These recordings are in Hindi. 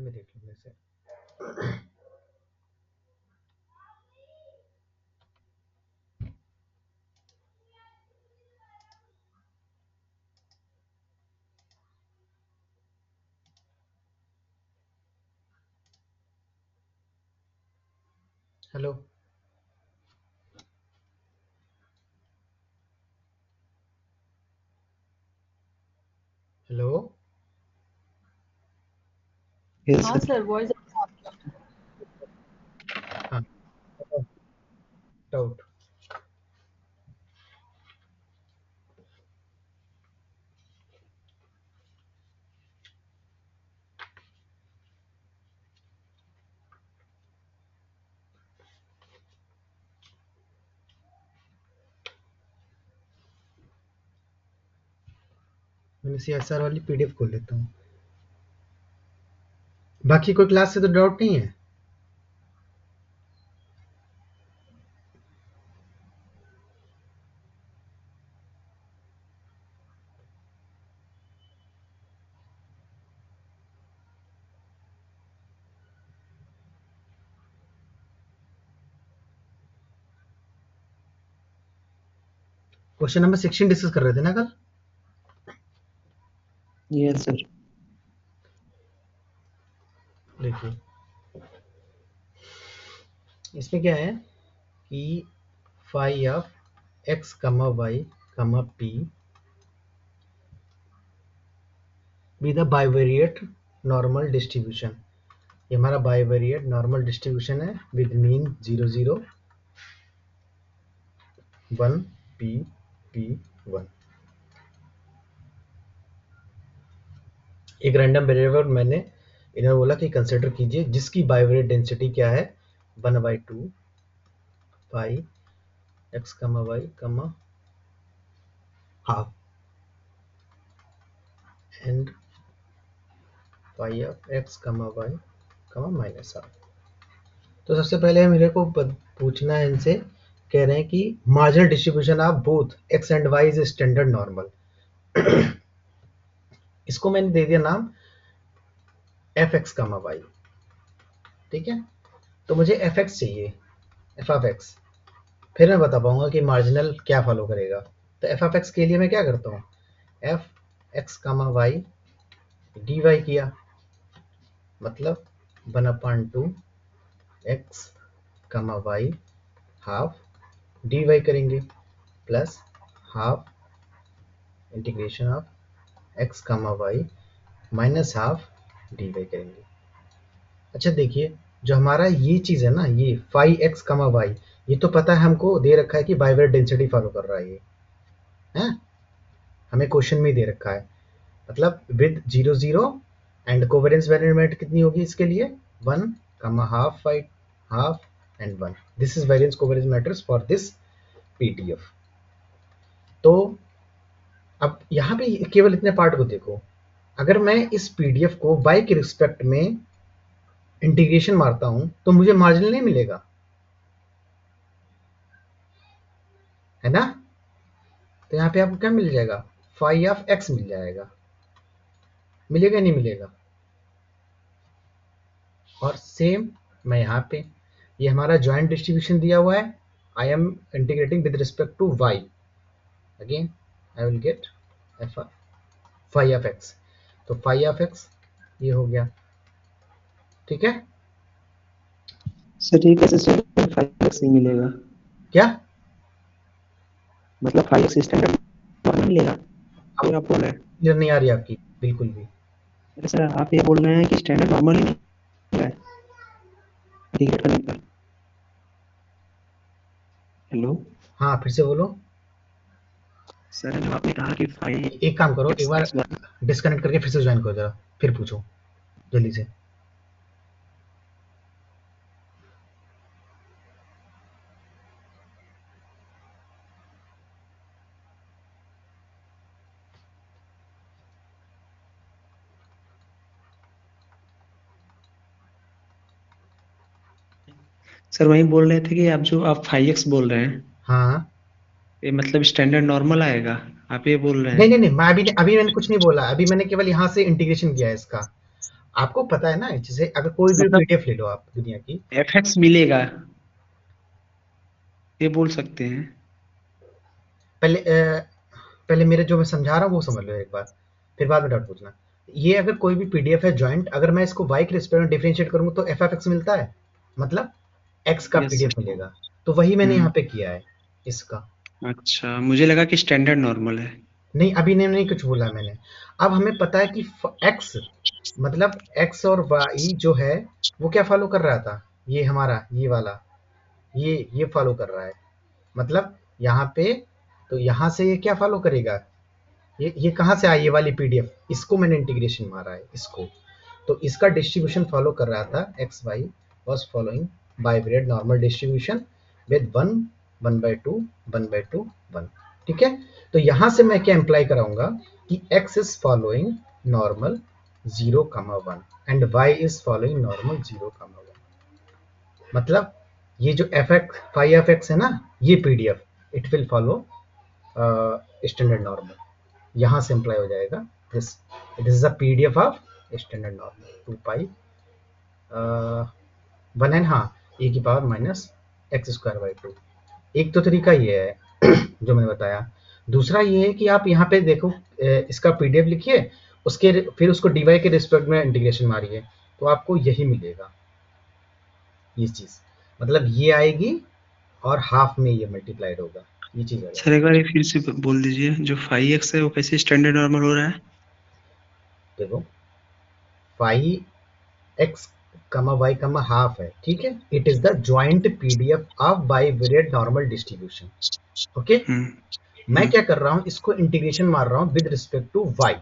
में देख लूंगा इसे। हेलो हेलो हाँ सर, वॉइस हाँ डाउट। मैंने CSR वाली PDF खोल लेता हूँ। बाकी कोई क्लास से तो डाउट नहीं है? क्वेश्चन नंबर 16 डिस्कस कर रहे थे ना कल? Yes sir. देखिए इसमें क्या है कि phi of x, y, p be the bivariate normal distribution. ये हमारा बाइवेरिएट नॉर्मल डिस्ट्रीब्यूशन है विद मीन 0 0 1 p p 1। एक रैंडम वेरिएबल मैंने इन्होंने बोला कि कंसिडर कीजिए जिसकी बाइवेरिएट डेंसिटी क्या है 1/2 पाई x, y, half and pi of x, y, minus half. तो सबसे पहले मेरे को पूछना है इनसे, कह रहे हैं कि marginal distribution of both x and y is standard normal. इसको मैंने दे दिया नाम fx, y। ठीक है, तो मुझे fx चाहिए, f ऑफ x। फिर मैं बता पाऊंगा कि मार्जिनल क्या फॉलो करेगा। तो f ऑफ x के लिए मैं क्या करता हूँ, f x, y dy किया, मतलब 1/2 x, y हाफ dy करेंगे plus half integration of x, y minus half dy करेंगे। अच्छा देखिए, जो हमारा ये चीज़ है ना, ये फाई x, y, ये तो पता है हमको, दे रखा है कि बाइवेरिएट डेंसिटी फॉलो कर रहा है ये, है हमें क्वेश्चन में ही दे रखा है। मतलब विद 0 0 एंड कोवेरियंस वेरिएंट कितनी होगी इसके लिए 1, half phi half and 1। This is variance covariance matrix for this PDF। तो अब यहाँ पे केवल इतने पार्ट को देखो, अगर मैं इस PDF को y के रिस्पेक्ट में इंटीग्रेशन मारता हूं तो मुझे मार्जिनल नहीं मिलेगा, है ना? तो यहाँ पे आपको क्या मिल जाएगा, फाई ऑफ x मिल जाएगा, मिलेगा नहीं मिलेगा? और सेम मैं यहाँ पे, ये हमारा जॉइंट डिस्ट्रीब्यूशन दिया हुआ है, I am integrating with respect to y, again I will get F phi of x। तो फाई ऑफ x ये हो गया, ठीक है। सर ये कैसे स्टैंडर्ड 5x नहीं मिलेगा? क्या मतलब 5x स्टैंडर्ड नॉर्मल मिलेगा? फिर आप बोल रहे हैं क्लियर नहीं आ रही आपकी बिल्कुल भी। अरे सर आप ये बोल रहे हैं कि स्टैंडर्ड नॉर्मल ही मिल रहा है इंटीग्रेट करने पर। हेलो हाँ फिर से बोलो। सर जब आपने कहा कि 5 एक काम करो, एक बार x डिस्कनेक्ट करके फिर से ज्वाइन करो जरा, फिर पूछो जल्दी से। सर वही बोल रहे थे कि आप 5x बोल रहे हैं, हाँ ये मतलब स्टैंडर्ड नॉर्मल आएगा, आप ये बोल रहे नहीं हैं? नहीं नहीं, मैं अभी मैंने कुछ नहीं बोला, अभी मैंने केवल यहाँ से इंटीग्रेशन किया है इसका। आपको पता है ना, जैसे अगर कोई भी मतलब पीडीएफ ले लो आप दुनिया की, एफएक्स मिलेगा, ये बोल सकते हैं। पहले पहले मेरे जो मैं समझा रहा हूँ वो समझ लो एक बार, फिर बाद में डाउट पूछना। ये अगर कोई भी पीडीएफ है जॉइंट, अगर मैं इसको वाई के रिस्पेक्ट में डिफरेंशिएट करूंगा तो एफ एफ एक्स मिलता है, मतलब एक्स का यस। पीडीएफ मिलेगा। तो वही मैंने यहाँ हम्म। पे किया है इसका। अच्छा, मुझे लगा कि स्टैंडर्ड नॉर्मल है। नहीं, अभी ने नहीं कुछ बोला मैंने। अब हमें पता है कि एक्स, मतलब एक्स और वाई जो है वो क्या फॉलो कर रहा था, ये हमारा ये वाला, ये फॉलो कर रहा है, मतलब यहाँ पे। तो यहाँ से ये क्या फॉलो करेगा, ये कहाँ से आई ये वाली पीडीएफ, इसको मैंने इंटीग्रेशन मारा है इसको। तो इसका डिस्ट्रीब्यूशन फॉलो कर रहा था, x why was following bivariate normal distribution with one, 1/2, 1/2, 1। ठीक है। तो यहां से मैं क्या इंप्लाई कराऊंगा कि x is following normal 0, 1 and Y is following normal 0, 1। मतलब ये जो F X phi F X है ना, ये PDF it will follow standard normal. यहाँ से इम्प्लाई हो जाएगा this, this is a PDF of standard normal 2 pi 1 N, हाँ, ए की power minus x square by 2। एक तो तरीका ये है जो मैंने बताया। दूसरा ये है कि आप यहाँ पे देखो, इसका पीडीएफ लिखिए, उसके फिर उसको डीवाई के रिस्पेक्ट में इंटीग्रेशन मारिए, तो आपको यही मिलेगा ये चीज़, मतलब ये आएगी और हाफ में ये मल्टीप्लाइड होगा, ये चीज़ आ सर जाएगी। एक बार ये फिर से बोल दीजिए, जो 5x है वो कैसे स्टैंडर्ड नॉर्मल हो रहा है? देखो, five X comma Y comma half है, ठीक है, it is the joint PDF of bivariate normal distribution. Okay. Hmm. मैं हम्म। क्या कर रहा हूं, इसको इंटीग्रेशन मार रहा हूं with respect to Y.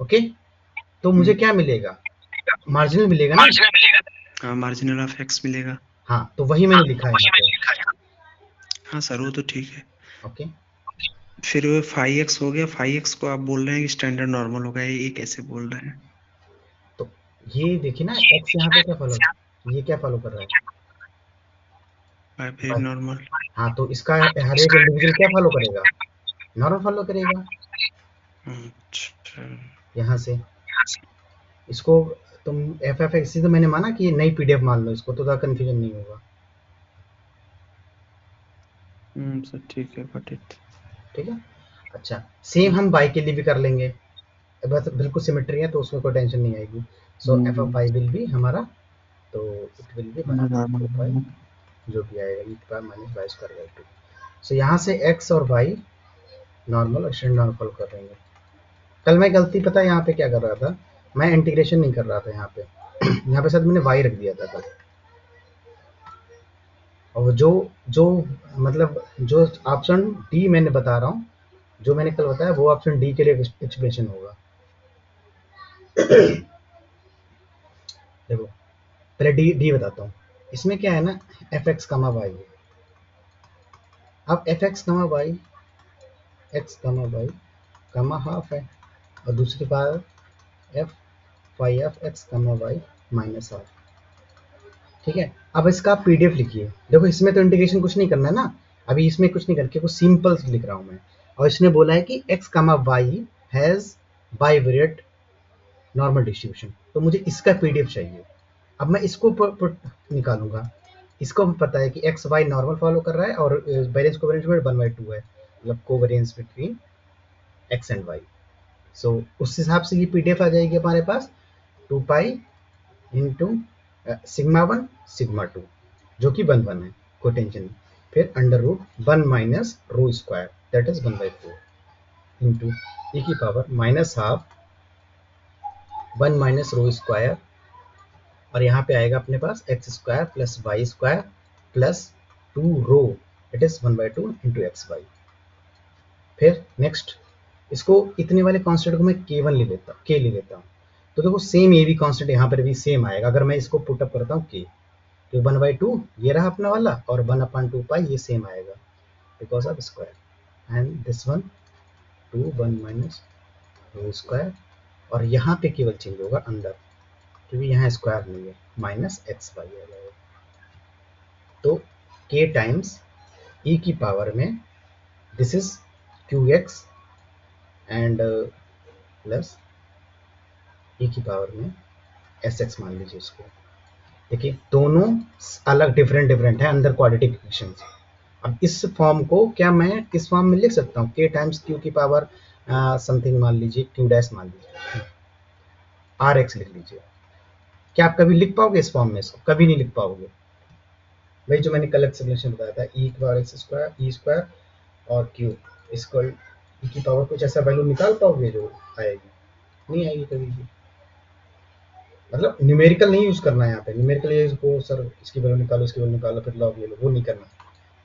Okay. तो मुझे हम्म। क्या मिलेगा, मार्जिनल मिलेगा ना। मार्जिनल मिलेगा। हाँ, मार्जिनल ऑफ एक्स मिलेगा। हाँ, तो वही हाँ, मैंने तो लिखा है वही यहाँ पे। मैंने लिखा है। हाँ सर, वो तो ठीक है। ओके। फिर वो 5x हो गया, 5x को आप बोल रहे हैं कि स्टैंडर्ड नॉर्मल होगा, ये कैसे बोल रहे हैं? तो ये देखिए ना, ये एक्स देखिए यहाँ ना, पे क्या फॉलो, ये क्या फॉलो कर रहा है, वेरी वाई। नॉर्मल। हाँ, तो इसका तो हर एक इसका इंडिविजुअल क्या फॉलो करेगा, नॉर्मल फॉलो करेगा। अच्छा। यहाँ से इसको तुम एफ एफ एक्स, तो मैंने माना कि ये नई पीडीएफ मान लो इसको, तो ज़्यादा कन्फ्यूजन नहीं होगा। सर ठीक है, गॉट इट। ठीक है। अच्छा, सेम हम बाई के लिए भी कर लेंगे, बस बिल्कुल सिमेट्री है तो उसमें कोई टेंशन नहीं आएगी। So F of Y will be हमारा, तो it will be one upon two pi, जो भी आएगा ई की power minus Y square by 2। So यहाँ से एक्स और वाई नॉर्मल और स्टैंडर्ड नॉर्मल फॉलो कर लेंगे। कल मैं गलती पता है यहाँ पे क्या कर रहा था, मैं इंटीग्रेशन नहीं कर रहा था यहाँ पे यहाँ पे शायद मैंने वाई रख दिया था कल। और जो जो मतलब जो ऑप्शन डी मैंने बता रहा हूँ, जो मैंने कल बताया वो ऑप्शन डी के लिए एक्सप्रेशन होगा। देखो, पहले डी डी बताता हूँ। इसमें क्या है ना, एफ एक्स कमा वाई है। अब F x comma Y, x comma Y comma half है, और दूसरी बार F Y F x comma Y minus half. ठीक है। अब इसका आप पीडीएफ लिखिए। देखो, इसमें तो इंटीग्रेशन कुछ नहीं करना है ना, अभी इसमें कुछ नहीं करके कुछ सिंपल लिख रहा हूँ मैं। और इसने बोला है कि X comma Y has bivariate normal distribution, तो मुझे इसका पीडीएफ चाहिए। अब मैं इसको निकालूंगा। इसको भी पता है कि एक्स वाई नॉर्मल फॉलो कर रहा है, और वेरिएंस कोवेरिएंस में 1/2 है, मतलब covariance between x and Y. So उस हिसाब से ये पीडीएफ आ जाएगी हमारे पास, 2 पाई इंटू सिग्मा 1 सिग्मा 2, जो कि 1 1 है, कोई टेंशन नहीं। फिर under root 1 minus rho square, that is 1/4 into e की power minus half 1 minus rho square, और यहाँ पे आएगा अपने पास X square plus Y square plus 2 rho, it is 1/2 into X Y. फिर नेक्स्ट, इसको इतने वाले कांस्टेंट को मैं k1 ले लेता, k ले लेता हूँ। तो देखो सेम ये भी कांस्टेंट यहाँ पर भी सेम आएगा अगर मैं इसको पुटअप करता हूँ k। तो 1/2 ये रहा अपना वाला, और 1/2 पाई ये सेम आएगा because of square, and this one 1 minus rho square, और यहाँ पे केवल चेंज होगा अंदर, क्योंकि यहाँ स्क्वायर नहीं है, माइनस एक्स वाई आ जाएगा। तो k टाइम्स e की पावर में this is Q X and plus e की पावर में एस एक्स मान लीजिए इसको। देखिए दोनों अलग डिफरेंट है अंदर क्वाड्रेटिक इक्वेशन। अब इस फॉर्म को क्या मैं इस फॉर्म में लिख सकता हूँ, k टाइम्स क्यू की पावर समथिंग मान लीजिए क्यू डैश मान लीजिए, आर एक्स लिख लीजिए। क्या आप कभी लिख पाओगे इस फॉर्म में? इसको कभी नहीं लिख पाओगे। वही जो मैंने कल एक्सप्लेनेशन बताया था, ई की power x square E square और क्यू इसको ई की पावर कुछ ऐसा वैल्यू निकाल पाओगे जो आएगी? नहीं आएगी कभी भी। मतलब न्यूमेरिकल नहीं यूज करना है यहाँ पे। न्यूमेरिकल ये इसको सर इसकी वैल्यू निकालो इसकी वैल्यू निकालो फिर लॉग ले लो, वो नहीं करना।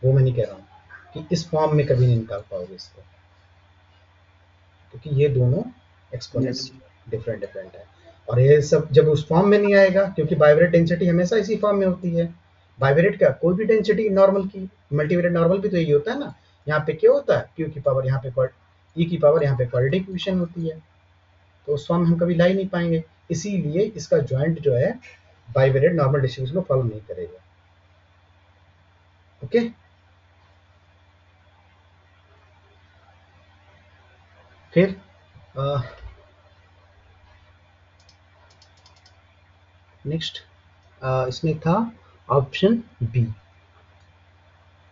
वो मैं नहीं कह रहा हूँ कि इस फॉर्म में कभी नहीं निकाल पाओगे इसको, क्योंकि ये दोनों एक्सपोनेंट यस डिफरेंट है। और ये सब जब उस फॉर्म में नहीं आएगा, क्योंकि बाइवेरिएट डेंसिटी हमेशा इसी फॉर्म में होती है। बाइवेरिएट क्या, कोई भी डेंसिटी नॉर्मल की, मल्टीवेरिएट नॉर्मल भी तो यही होता है ना। यहाँ पे क्या होता है, क्यू की पावर यहाँ पे ई की पावर यहाँ पे क्वाड्रेटिक इक्वेशन होती है, तो उस फॉर्म में हम कभी ला ही नहीं पाएंगे। इसीलिए इसका ज्वाइंट जो है बाइवेरिएट नॉर्मल डिस्ट्रीब्यूशन को फॉलो नहीं करेगा। ओके, फिर नेक्स्ट इसमें था option B,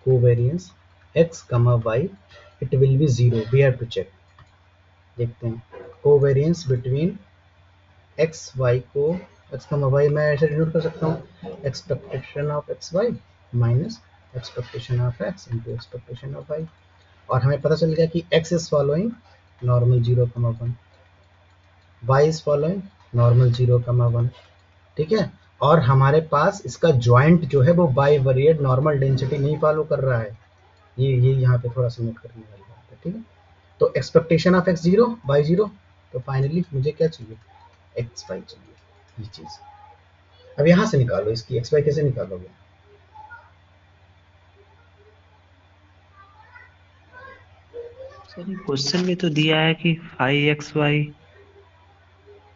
covariance x, y it will be 0, we have to check। देखते हैं कोवेरियंस बिटवीन x y को x, y मैं ऐसे डिनोट कर सकता हूँ expectation of x y minus expectation of x into expectation of y। और हमें पता चल गया कि x is following normal 0, 1, y is following normal 0, 1। ठीक है, और हमारे पास इसका ज्वाइंट जो है वो बाइवेरिएट नॉर्मल डेंसिटी नहीं फॉलो कर रहा है। ये यहाँ पे थोड़ा सा नोट करने वाली बात है। ठीक है, तो एक्सपेक्टेशन ऑफ x 0 y 0, तो फाइनली मुझे क्या चाहिए, x y चाहिए। ये चीज अब यहाँ से निकालो, इसकी x y कैसे निकालोगे? सर क्वेश्चन में तो दिया है कि 5xy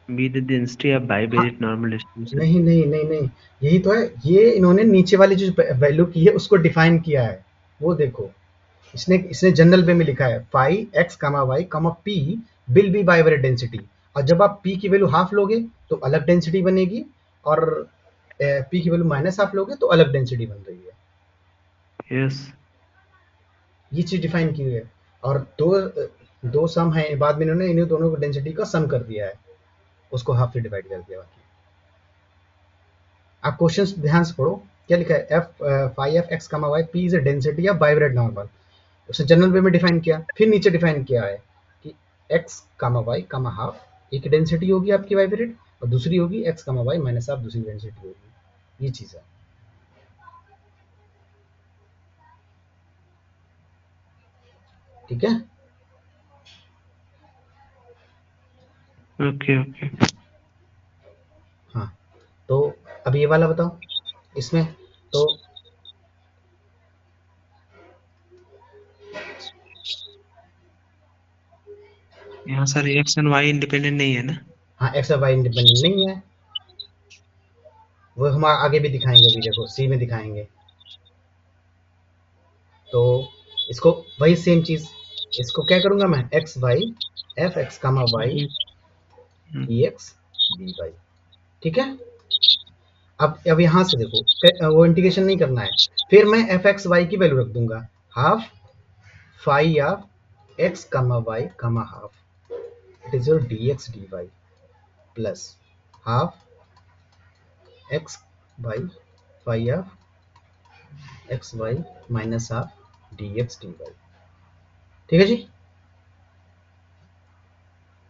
be the density of हाँ, बाइवेरिएट नॉर्मल डिस्ट्रीब्यूशन। नहीं, यही तो है। ये इन्होंने नीचे वाली जो वैल्यू की है उसको डिफाइन किया है, वो देखो। इसने इसने जनरल वे में लिखा है phi X comma Y comma P will be bivariate density. और जब आप पी की वैल्यू हाफ लोगे तो अलग डेंसिटी बनेगी, और पी की वैल्यू माइनस हाफ लोगे तो अलग डेंसिटी बन रही है। यस ये चीज डिफाइन की हुई है। और दो सम है, बाद में इन्होंने इन दोनों को डेंसिटी का सम कर दिया है, उसको हाफ से डिवाइड कर दिया। बाकी आप क्वेश्चन ध्यान से पढ़ो, क्या लिखा है, F phi F X comma Y P is a density of bivariate normal. उसने जनरल वे में डिफाइन किया, फिर नीचे डिफाइन किया है कि X comma Y comma half एक डेंसिटी होगी आपकी बाइवेरिएट, और दूसरी होगी X comma Y minus half दूसरी डेंसिटी होगी। ये चीज है। ठीक है, ओके ओके। हाँ, तो अब ये वाला बताओ इसमें। तो यहाँ sir X and Y independent नहीं है ना? हाँ, एक्स और वाई इंडिपेंडेंट नहीं है, वो हम आगे भी दिखाएंगे, अभी देखो सी में दिखाएंगे। तो इसको वही सेम चीज, इसको क्या करूंगा मैं, X Y F X comma Y D X D Y. ठीक है, अब यहां से देखो वो इंटीग्रेशन नहीं करना है। फिर मैं एफ एक्स वाई की वैल्यू रख दूंगा, half phi of X comma Y comma half it is your D X D Y plus half X Y phi of X Y minus half D X D Y. ठीक है जी।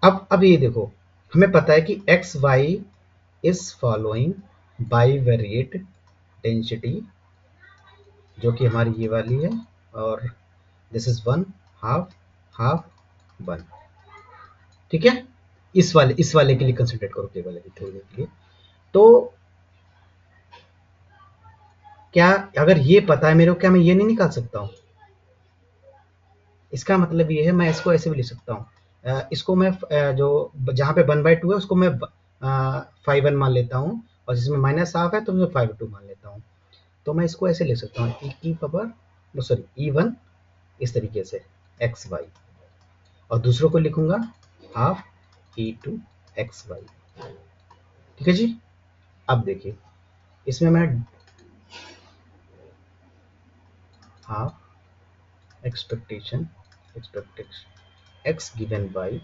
अब ये देखो, हमें पता है कि X Y is following bivariate density, जो कि हमारी ये वाली है, और this is one half half one. ठीक है, इस वाले के लिए कंसिडर करो केवल अभी थोड़ी देर के लिए। तो क्या अगर ये पता है मेरे को, क्या मैं ये नहीं निकाल सकता हूँ? इसका मतलब ये है, मैं इसको ऐसे भी लिख सकता हूँ, इसको मैं जो जहाँ पे 1/2 है उसको मैं 5/1 मान लेता हूँ, और जिसमें माइनस हाफ है तो मैं 5/2 मान लेता हूँ। तो मैं इसको ऐसे लिख सकता हूँ, ई की पावर सॉरी E1 इस तरीके से एक्स वाई, और दूसरों को लिखूंगा हाफ E2 एक्स वाई। ठीक है जी। अब देखिए इसमें मैं half expectation x given by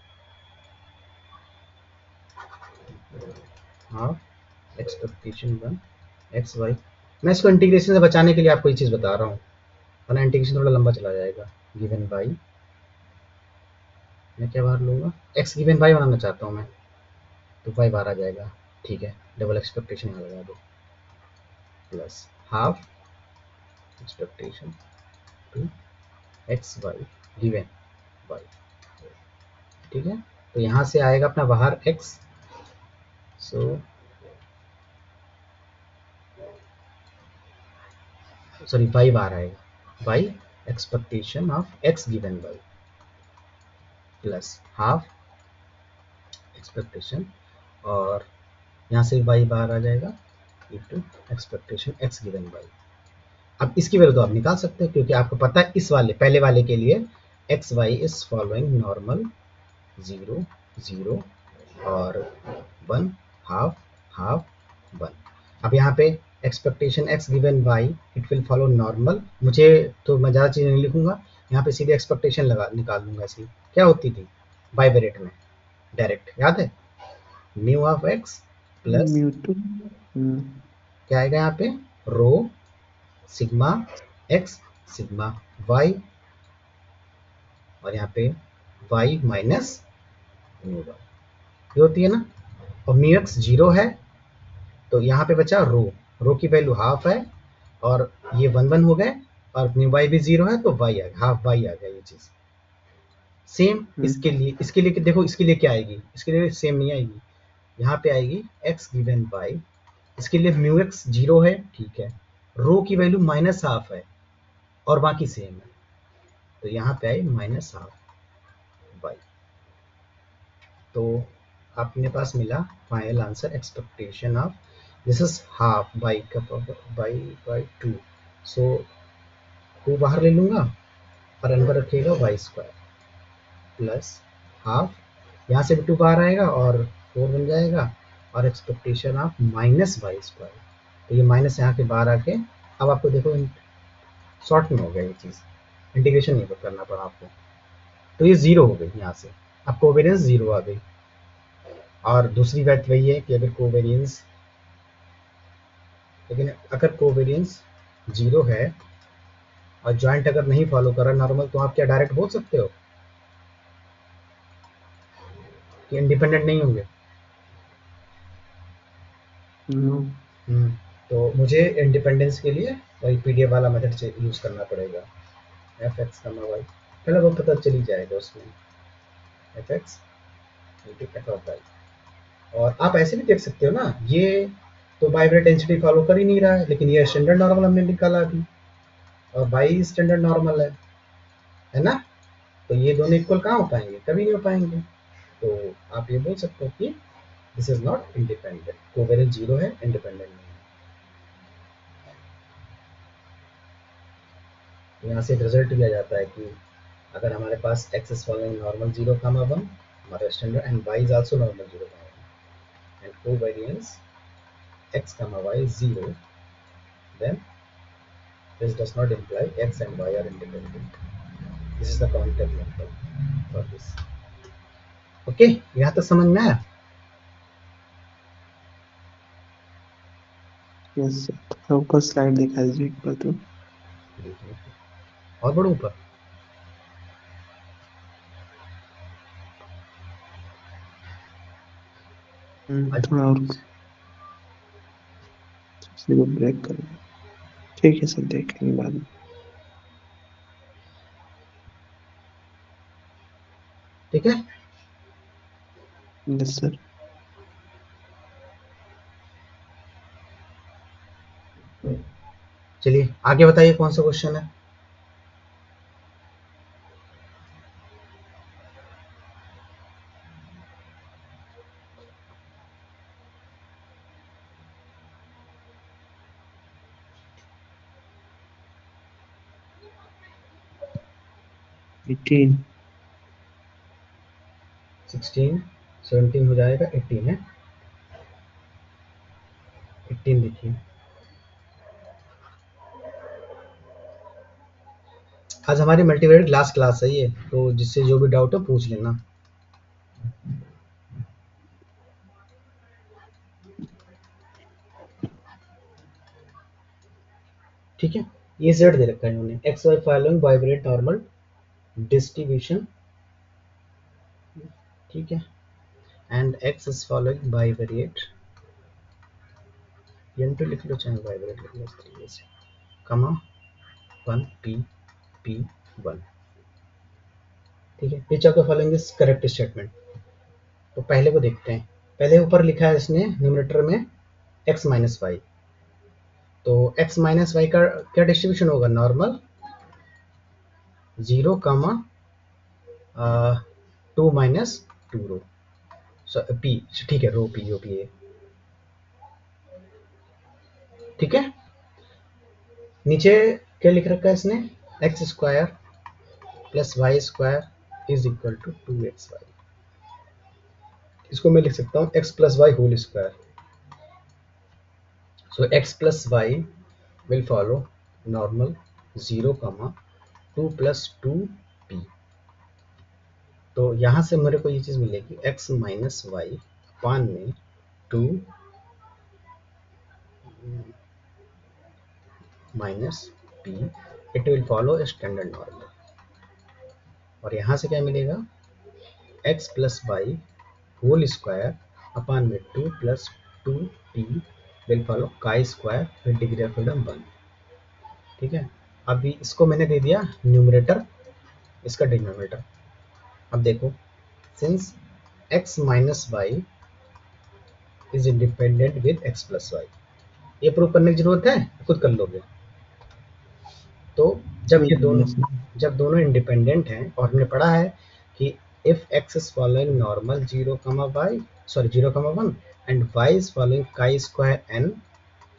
half expectation 1 X Y, मैं इसको इंटीग्रेशन से बचाने के लिए आपको ये चीज़ बता रहा हूँ, वरना इंटीग्रेशन थोड़ा लंबा चला जाएगा। गिवन बाई, मैं क्या बाहर लूँगा, एक्स गिवन बाई बनाना चाहता हूँ मैं, तो वाई बाहर आ जाएगा। ठीक है, डबल एक्सपेक्टेशन यहाँ लगा दो, plus half expectation two X Y given Y. ठीक है, तो यहाँ से आएगा अपना बाहर एक्स, सो सॉरी वाई बाहर आएगा, Y expectation of x given Y plus half expectation, और यहाँ से वाई बाहर आ जाएगा into expectation X given Y. अब इसकी वैल्यू तो आप निकाल सकते हैं, क्योंकि आपको पता है इस वाले पहले वाले के लिए X Y is following normal 0 0 और 1 हाफ हाफ 1। अब यहाँ पे expectation X given why it will follow normal, मुझे तो मैं ज़्यादा चीज़ें नहीं लिखूंगा, यहाँ पे सीधे एक्सपेक्टेशन लगा निकाल दूंगा। इसकी क्या होती थी बाई वेरिएट में, डायरेक्ट याद है, mu of x plus Mewtwo क्या आएगा यहाँ पे, रो सिग्मा एक्स सिग्मा वाई, और यहाँ पे वाई माइनस म्यू वाई, ये होती है ना। और म्यू एक्स 0 है, तो यहाँ पे बचा रो, रो की वैल्यू हाफ है, और ये 1 1 हो गए, और म्यू वाई भी 0 है, तो वाई आ गया, हाफ वाई आ गया। ये चीज़ सेम इसके लिए देखो, इसके लिए क्या आएगी, इसके लिए सेम नहीं आएगी, यहाँ पे आएगी एक्स गिवन बाई, इसके लिए म्यू एक्स 0 है, ठीक है, रो की वैल्यू माइनस हाफ है और बाकी सेम है, तो यहाँ पे आई माइनस हाफ बाई। तो आपने पास मिला final answer expectation of, this is half by का बाई बाई 2, सो 2 बाहर ले लूँगा और अंदर रखिएगा वाई स्क्वायर प्लस हाफ, यहाँ से भी 2 बाहर आएगा और 4 बन जाएगा, और expectation of minus Y square, तो ये माइनस यहाँ के बाहर आके, अब आपको देखो शॉर्ट में हो गया ये चीज़, इंटीग्रेशन नहीं करना पड़ा आपको, तो ये 0 हो गई यहाँ से, अब कोवेरियंस 0 आ गई। और दूसरी बात वही है कि अगर कोवेरियंस, लेकिन अगर कोवेरियंस 0 है और जॉइंट अगर नहीं फॉलो कर रहा नॉर्मल, तो आप क्या डायरेक्ट बोल सकते हो कि इंडिपेंडेंट नहीं होंगे। तो मुझे इंडिपेंडेंस के लिए वही पीडीएफ वाला मेथड यूज़ करना पड़ेगा, एफ एक्स का वाई, पहले वो पता चली जाएगा उसमें, F X F of Y. और आप ऐसे भी देख सकते हो ना, ये तो बाइब्रेट डेंसिटी फॉलो कर ही नहीं रहा है, लेकिन ये स्टैंडर्ड नॉर्मल हमने निकाला अभी, और बाई स्टैंडर्ड नॉर्मल है ना, तो ये दोनों इक्वल कहाँ हो पाएंगे, कभी नहीं हो पाएंगे। तो आप ये बोल सकते हो कि this is not independent, covariance 0 है, इंडिपेंडेंट नहीं है। तो यहाँ से एक रिजल्ट दिया जाता है कि अगर हमारे पास X is following normal 0 comma 1 हमारा standard, and Y is also normal 0 comma 1, and covariance x comma y is 0, then this does not imply x and y are independent. This is the counter example for this. Okay, यहाँ तक समझ में आया? यस सर, ऊपर स्लाइड दिखा दीजिए एक बार तो। और बढ़ो ऊपर, थोड़ा और इसको ब्रेक करो। ठीक है सर, देखेंगे बाद में। ठीक है, यस सर। चलिए आगे बताइए कौन सा क्वेश्चन है। एटीन 16 17 हो जाएगा, 18 है। 18 देखिए, आज हमारी मल्टीवेरिएट लास्ट क्लास है ये, तो जिससे जो भी डाउट हो पूछ लेना। ठीक है, ये सेट दे रखा है इन्होंने, X Y following bivariate normal distribution, ठीक है, and X is following bivariate, N two लिख लो चाहे बाइवेरिएट लिख लो इस तरीके से, कमा 1 पी पी 1, ठीक है। Which of the following is correct statement. तो पहले को देखते हैं, पहले ऊपर लिखा है इसने न्यूमरेटर में x माइनस वाई, तो x माइनस वाई का क्या डिस्ट्रीब्यूशन होगा, नॉर्मल 0 कामा 2 माइनस 2 रो, पी, ठीक है, रो पी ओ पी ए, ठीक है। नीचे क्या लिख रखा है इसने, X square plus Y square is equal to 2xy, इसको मैं लिख सकता हूँ x plus Y whole square, so x plus Y will follow normal 0 comma 2 plus 2 P, तो यहाँ से मेरे को ये चीज़ मिलेगी x माइनस वाई अपान में 2 minus P, it will follow standard normal, और यहाँ से क्या मिलेगा, x plus Y whole square upon में 2 plus 2 P will follow chi square with degree of freedom 1, ठीक है। अभी इसको मैंने दे दिया न्यूमरेटर, इसका डिनोमिनेटर। अब देखो, since x minus y is independent with x plus y, ये प्रूव करने की जरूरत है, खुद कर लोगे। तो जब दोनों इंडिपेंडेंट हैं, और हमने पढ़ा है कि if x is following normal 0 comma y, sorry 0 comma 1 and y is following chi square n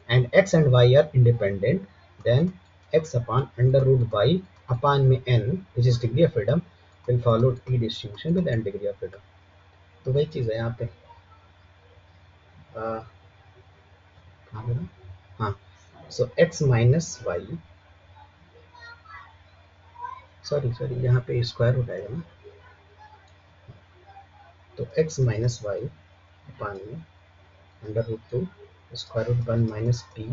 and x and y are independent, then x upon under root y upon में n which is degree of freedom will follow t distribution with n degree of freedom। तो वही चीज़ है यहाँ पे, कहाँ पे, हाँ, सो x माइनस वाई, सॉरी यहाँ पे स्क्वायर रूट आएगा ना, तो x माइनस वाई अपान में under root 2 square root 1 minus p,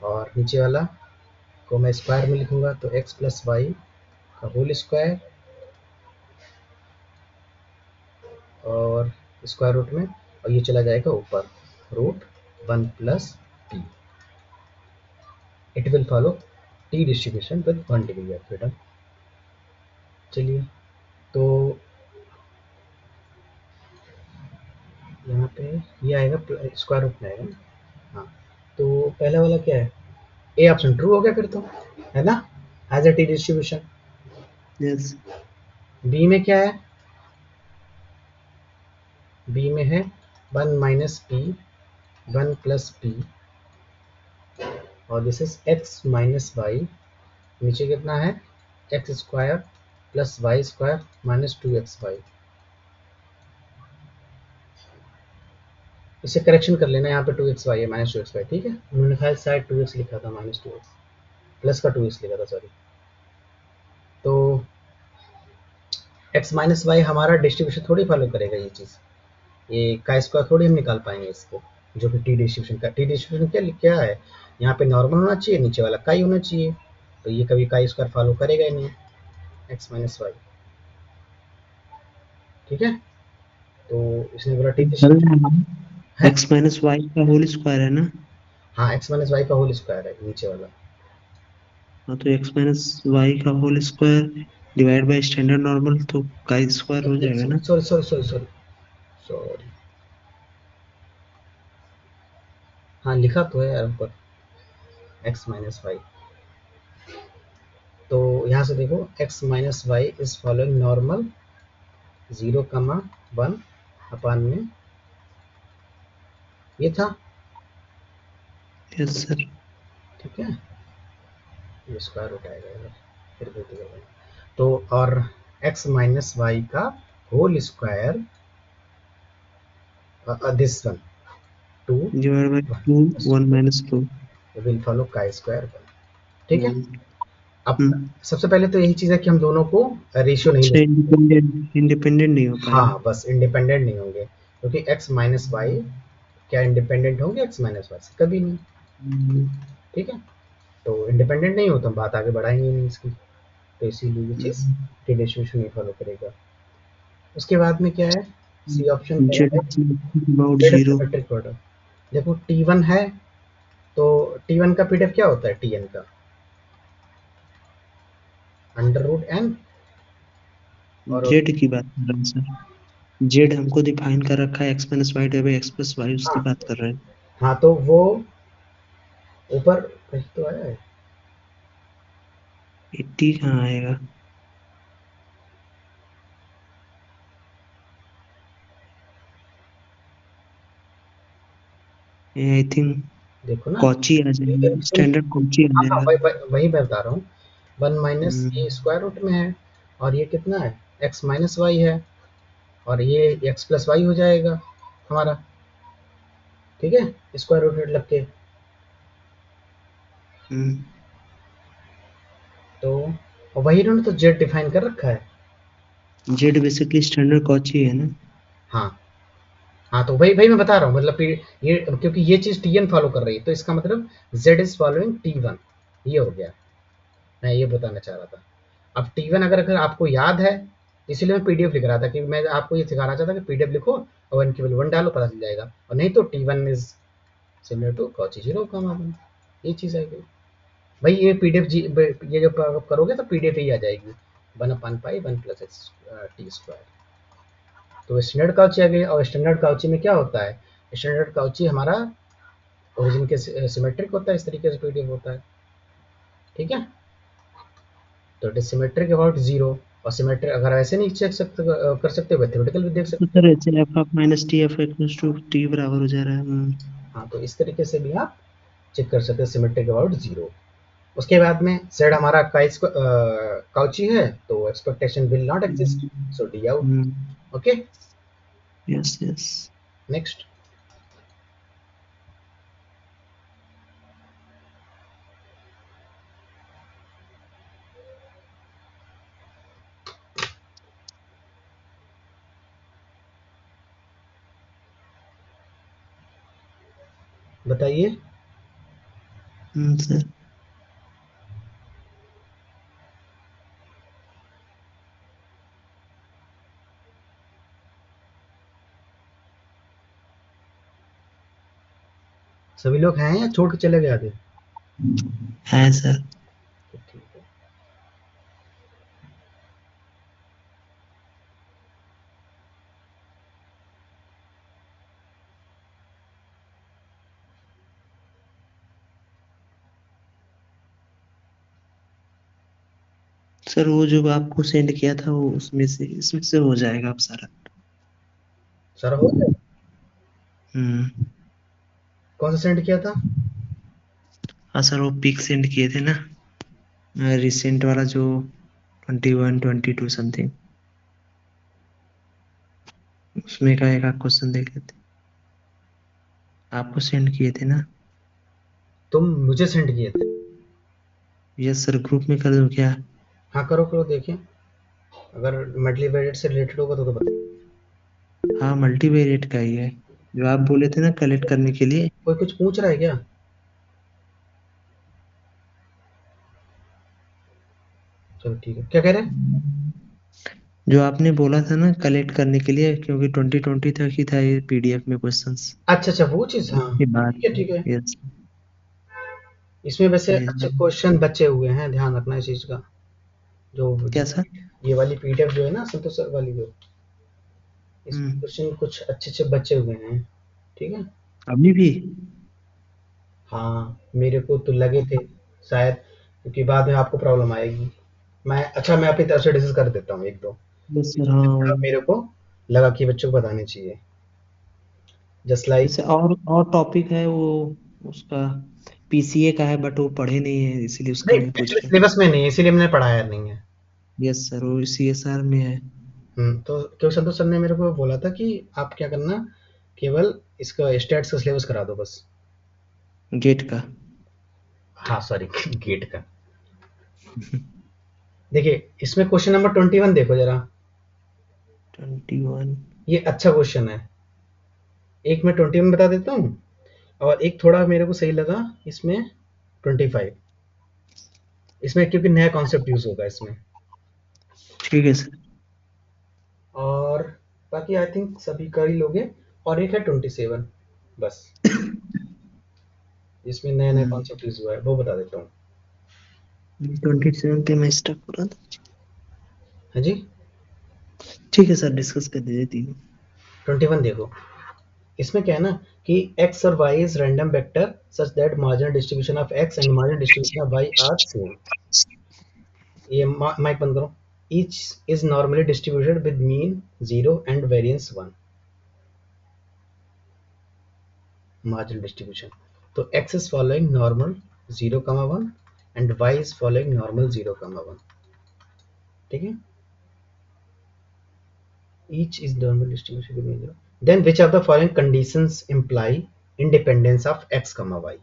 और नीचे वाला को मैं स्क्वायर में लिखूंगा तो x प्लस वाई का होल स्क्वायर और स्क्वायर रूट में, और ये चला जाएगा ऊपर root 1 plus p, it will follow t distribution with 1 degree of freedom. चलिए, तो यहाँ पे ये आएगा स्क्वायर रूट में आएगा, हाँ, तो पहला वाला क्या है, ए ऑप्शन ट्रू हो गया फिर तो, है ना, as a t distribution. Yes, b में क्या है, बी में है 1 माइनस पी 1 प्लस पी, और this is x minus y, नीचे कितना है x square plus Y square minus 2xy, इसे करेक्शन कर लेना, यहाँ पे 2xy है माइनस 2xy, ठीक है, उन्होंने कहा शायद 2x लिखा था, माइनस 2x प्लस का 2x लिखा था, सॉरी। तो x माइनस वाई हमारा डिस्ट्रीब्यूशन थोड़ी फॉलो करेगा ये चीज़, ये का स्क्वायर थोड़ी हम निकाल पाएंगे इसको, जो कि टी डिस्ट्रीब्यूशन का, टी डिस्ट्रीब्यूशन क्या है, यहाँ पे नॉर्मल होना चाहिए, नीचे वाला काई होना चाहिए, तो ये कभी काई स्क्वायर फॉलो करेगा ही नहीं, एक्स माइनस वाई, ठीक है। तो इसने बोला टी डिस्ट्रीब्यूशन है, एक्स माइनस वाई का होल स्क्वायर है ना, हाँ एक्स माइनस वाई का होल स्क्वायर है नीचे वाला, हाँ, तो एक्स माइनस वाई का whole square divide by standard normal, तो का स्क्वायर हो जाएगा ना। Sorry sorry sorry sorry sorry, हाँ लिखा तो है यार ऊपर एक्स माइनस वाई, तो यहाँ से देखो x minus y is following normal 0 comma 1 upon में, ये था, यस सर, ठीक है, ये स्क्वायर रूट आएगा इधर, फिर भी दिया, तो और x माइनस वाई का whole square this one 2 divide by 2 1 minus 2 will follow chi square 1, ठीक है। 1। अब सबसे पहले तो यही चीज़ है कि हम दोनों को रेशियो नहीं अच्छा, ले, इंडिपेंडेंट नहीं हो पाएगा। हाँ बस इंडिपेंडेंट नहीं होंगे, क्योंकि x माइनस वाई क्या इंडिपेंडेंट होंगे x माइनस वाई से? कभी नहीं, ठीक है। तो इंडिपेंडेंट नहीं हो तो हम बात आगे बढ़ाएंगे नहीं इसकी, तो इसीलिए ये चीज़ रेशियो नहीं फॉलो करेगा। उसके बाद में क्या है, सी ऑप्शन कह जेड रहा है अबाउट जेड 0। Symmetric product. देखो T1 है, तो T1 का पीडीएफ क्या होता है Tn का? अंडर रूट एन और जेड की बात कर रहे हैं सर। जेड हमको डिफाइन कर रखा है x minus y divide by x plus y, उसकी हाँ बात कर रहे हैं। हाँ, तो वो ऊपर कहीं तो आया है 80 कहाँ आएगा? ये आई थिंक देखो ना, कॉची आ जाएगा, स्टैंडर्ड कॉची आ हाँ जाएगा। वही मैं बता रहा हूँ। 1 माइनस हम्म, ये स्क्वायर रूट में है, और ये कितना है x माइनस वाई है, और ये x प्लस वाई हो जाएगा हमारा, ठीक है, स्क्वायर रूट लग के। हम्म, तो और वही इन्होंने तो जेड डिफाइन कर रखा है। जेड बेसिकली स्टैंडर्ड कॉची है ना। हाँ हाँ, तो वही वही मैं बता रहा हूँ, मतलब ये क्योंकि ये चीज़ Tn फॉलो कर रही है, तो इसका मतलब z इज फॉलोइंग T1, ये हो गया, मैं ये बताना चाह रहा था। अब T1 अगर अगर आपको याद है, इसीलिए मैं पीडीएफ लिख रहा था कि मैं आपको ये सिखाना चाहता कि पीडीएफ लिखो और 1 केवल 1 डालो, पता चल जाएगा, और नहीं तो T1 is similar to Cauchy 0 comma 1, ये चीज़ है भाई। ये पीडीएफ ये जब आप करोगे तो पीडीएफ ही आ जाएगी, 1/पाई 1 प्लस एक्स टी स्क्वायर। तो स्टैंडर्ड काउची आ गई, और स्टैंडर्ड काउची में क्या होता है, स्टैंडर्ड काउची हमारा ओरिजिन के सिमेट्रिक होता है, इस तरीके से पीडीएफ होता है, ठीक है। तो इट इज सिमेट्रिक अबाउट 0, और सिमेट्रिक अगर ऐसे नहीं चेक सकते कर सकते हो, थ्योरेटिकल भी देख तो सकते हो। सर ऐसे f of minus t f equals to t बराबर हो जा रहा है। हाँ, तो इस तरीके से भी आप चेक कर सकते हैं सिमेट्रिक अबाउट 0। उसके बाद में जेड हमारा काउची है, तो expectation will not exist, so D out. Okay, yes yes. Next बताइए। सर सभी लोग हैं या छोड़ के चले गए आगे? है सर। तो ठीक है। सर वो जो आपको सेंड किया था वो उसमें से इसमें से हो जाएगा अब सारा। सारा हो गया? हम्म। कौन सा सेंड किया था? हाँ सर, वो पिक सेंड किए थे ना, रिसेंट वाला जो 21 22 समथिंग, उसमें का एक आप क्वेश्चन देख लेते। आपको सेंड किए थे ना। तुम मुझे सेंड किए थे? यस सर, ग्रुप में कर दूं क्या? हाँ करो करो, देखें, अगर मल्टीवेरिएट से रिलेटेड होगा तो बताओ। हाँ, मल्टीवेरिएट का ही है, जो आप बोले थे ना कलेक्ट करने के लिए। कोई कुछ पूछ रहा है क्या? चलो ठीक है, क्या कह रहे हैं? जो आपने बोला था ना कलेक्ट करने के लिए, क्योंकि 2020 तक ही था ये पीडीएफ में क्वेश्चंस। अच्छा अच्छा, वो चीज़, हाँ उसके बाद ठीक है ठीक है। यस इसमें वैसे भेज अच्छे दूँ क्वेश्चन बचे हुए हैं, ध्यान रखना इस चीज़ का। जो क्या सर? ये वाली पीडीएफ जो है ना संतोष सर वाली, जो इसमें हम्म, क्वेश्चन कुछ अच्छे अच्छे बचे हुए हैं, ठीक है। अभी भी। हाँ मेरे को तो लगे थे शायद, क्योंकि बाद में आपको प्रॉब्लम आएगी। मैं अच्छा, मैं अपनी तरफ से डिस्कस कर देता हूँ एक दो, यस सर, जिसमें हाँ थोड़ा वही। मेरे को लगा कि बच्चों को बताने चाहिए, जस्ट लाइक। जैसे और टॉपिक है वो, उसका पीसीए का है, बट वो पढ़े नहीं है इसीलिए उसका नहीं नहीं पूछ एक्चुअली रहे। सिलेबस में नहीं है, इसीलिए मैंने पढ़ाया नहीं है। यस सर, वो सीएसआर में है। तो क्योंकि संतोष सर ने मेरे को बोला था कि आप क्या करना केवल इसका स्टैट्स का सिलेबस करा दो बस। गेट का। हाँ सॉरी गेट का। देखिए इसमें क्वेश्चन नंबर 21 देखो जरा, 21। ये अच्छा क्वेश्चन है। एक मैं 21 बता देता हूँ और एक थोड़ा मेरे को सही लगा इसमें 25, इसमें क्योंकि नया कॉन्सेप्ट यूज होगा इसमें। ठीक है सर। और बाकी आई थिंक सभी कर ही लोगे। और एक है 27 बस, जिसमें नया नया कॉन्सेप्ट यूज हुआ है, वो बता देता हूँ। 27 पे मैं स्टक हो रहा था। हाँ जी, ठीक है सर, डिस्कस कर दीजिए तीनों। 21 देखो, इसमें क्या है ना कि x और y is random vector such that marginal distribution of x and marginal distribution of y are same. ये माइक बंद करो। Each is normally distributed with mean 0 and variance 1। Marginal distribution, तो x is following normal 0, 1 and y is following normal 0, 1। ठीक है, each is normal distribution between 0। then which of the following conditions imply independence of x, y।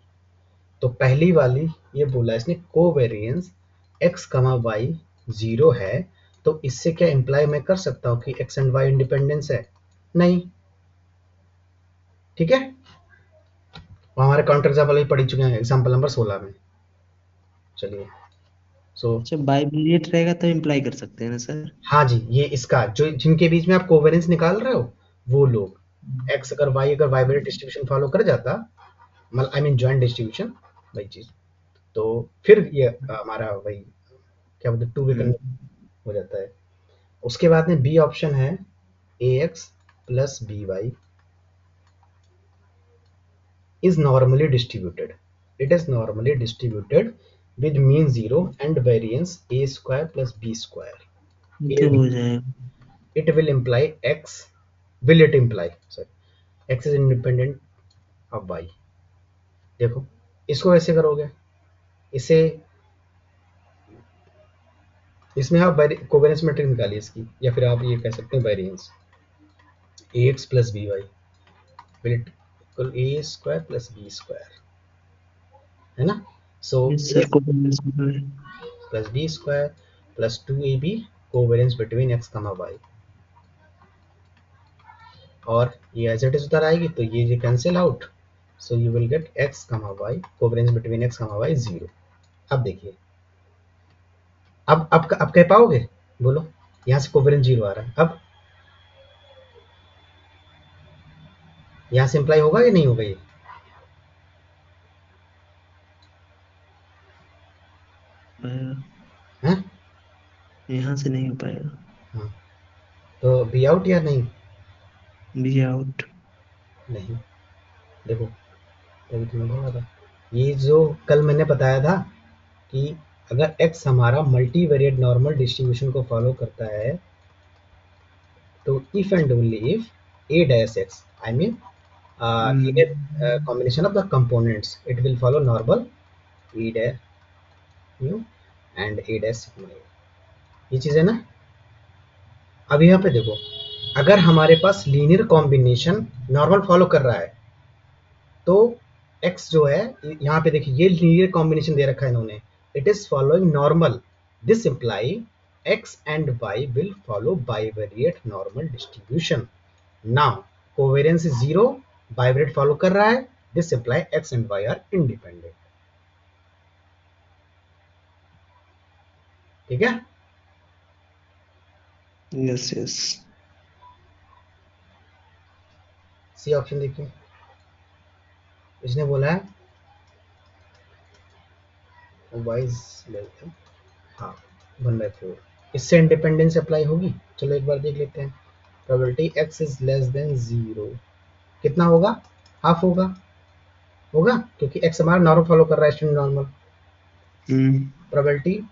तो पहली वाली ये बोला इसने कोवेरिएंस x, y 0 है, तो इससे क्या इंप्लाई मैं कर सकता हूँ कि x एंड y इंडिपेंडेंस है? नहीं। ठीक है, वो हमारे काउंटर एग्जाम्पल भी पढ़ चुके हैं एग्जाम्पल नंबर 16 में। चलिए सो अच्छा, बाइबिलिएट रहेगा तो इम्प्लाई कर सकते हैं ना सर? हाँ जी, ये इसका जो जिनके बीच में आप कोवेरेंस निकाल रहे हो वो लोग x अगर y अगर वाइब्रेट डिस्ट्रीब्यूशन फॉलो कर जाता, मतलब आई मीन जॉइंट डिस्ट्रीब्यूशन वही चीज, तो फिर ये हमारा वही क्या बोलते टू वे हो जाता है। उसके बाद में बी ऑप्शन है ax plus by is normally distributed, it is normally distributed with mean 0 and variance a square plus b square। तो हो जाएगा। it will imply x, will it imply sorry x is independent of y। देखो इसको कैसे करोगे, इसे इसमें आप कोवेरिएंस मैट्रिक्स निकालिए इसकी, या फिर आप ये कह सकते हैं variance ax plus by will it equal a square plus b square, है ना। सो सर को plus b square plus 2ab covariance between x, y। और ये एज इट इज उधर आएगी तो ये cancel out, so you will gate x, y covariance between x, y 0। अब देखिए, अब कह पाओगे, बोलो, यहाँ से कोवेरिएंस 0 आ रहा है, अब यहाँ से इंप्लाई होगा या नहीं होगा ये? हैं? यहाँ से नहीं हो पाएगा। हाँ, तो बी आउट या नहीं? बी आउट नहीं। देखो तभी तुम्हें बोला था, ये जो कल मैंने बताया था कि अगर x हमारा मल्टीवेरिएट नॉर्मल डिस्ट्रीब्यूशन को फॉलो करता है, तो if and only if a dash x, I mean linear combination of the components, it will follow normal e dash mu and a dash sigma a। ये चीज है ना। अब यहाँ पे देखो, अगर हमारे पास लीनियर कॉम्बिनेशन नॉर्मल फॉलो कर रहा है, तो x जो है यहाँ पे देखिए ये लीनियर कॉम्बिनेशन दे रखा है इन्होंने, it is following normal, this imply x and y will follow bivariate normal distribution. Now covariance is 0, bivariate follow कर रहा है, this imply x and y are independent. ठीक है, यस यस। सी ऑप्शन देखिए, इसने बोला है वाइज लेते हैं हाँ 1/4, इससे इंडिपेंडेंस अप्लाई होगी। चलो एक बार देख लेते हैं, probability x is less than 0 कितना होगा, हाफ होगा, होगा क्योंकि x हमारा नॉर्मल फॉलो कर रहा है, standard normal. Probability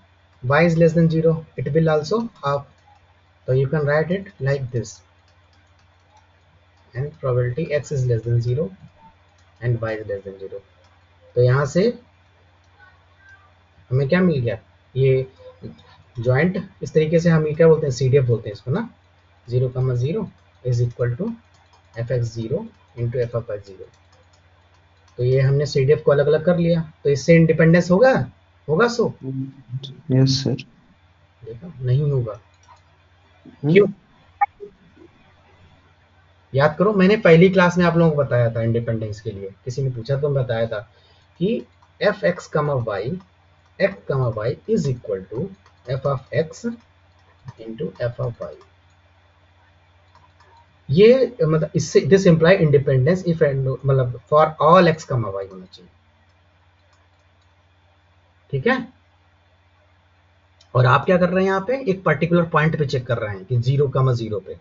y is less than 0, it will also half, so you can write it like this, and probability x is less than 0 and y is less than 0। तो यहाँ से हमें क्या मिल गया, ये जॉइंट इस तरीके से हम ये क्या बोलते हैं, CDF बोलते हैं इसको ना, 0, 0 is equal to fx0 into f of y 0। तो ये हमने सी डी एफ को अलग अलग कर लिया, तो इससे इंडिपेंडेंस होगा सो यस सर। देखा नहीं होगा, क्यों? याद करो, मैंने पहली क्लास में आप लोगों को बताया था इंडिपेंडेंस के लिए, किसी ने पूछा तो मैं बताया था कि f x comma y is equal to f of x into f of y. ये मतलब इससे दिस इम्प्लाई इंडिपेंडेंस इफ मतलब for all x comma y होना चाहिए, ठीक है। और आप क्या कर रहे हैं यहाँ पे, एक पर्टिकुलर पॉइंट पे चेक कर रहे हैं कि 0,0 पे,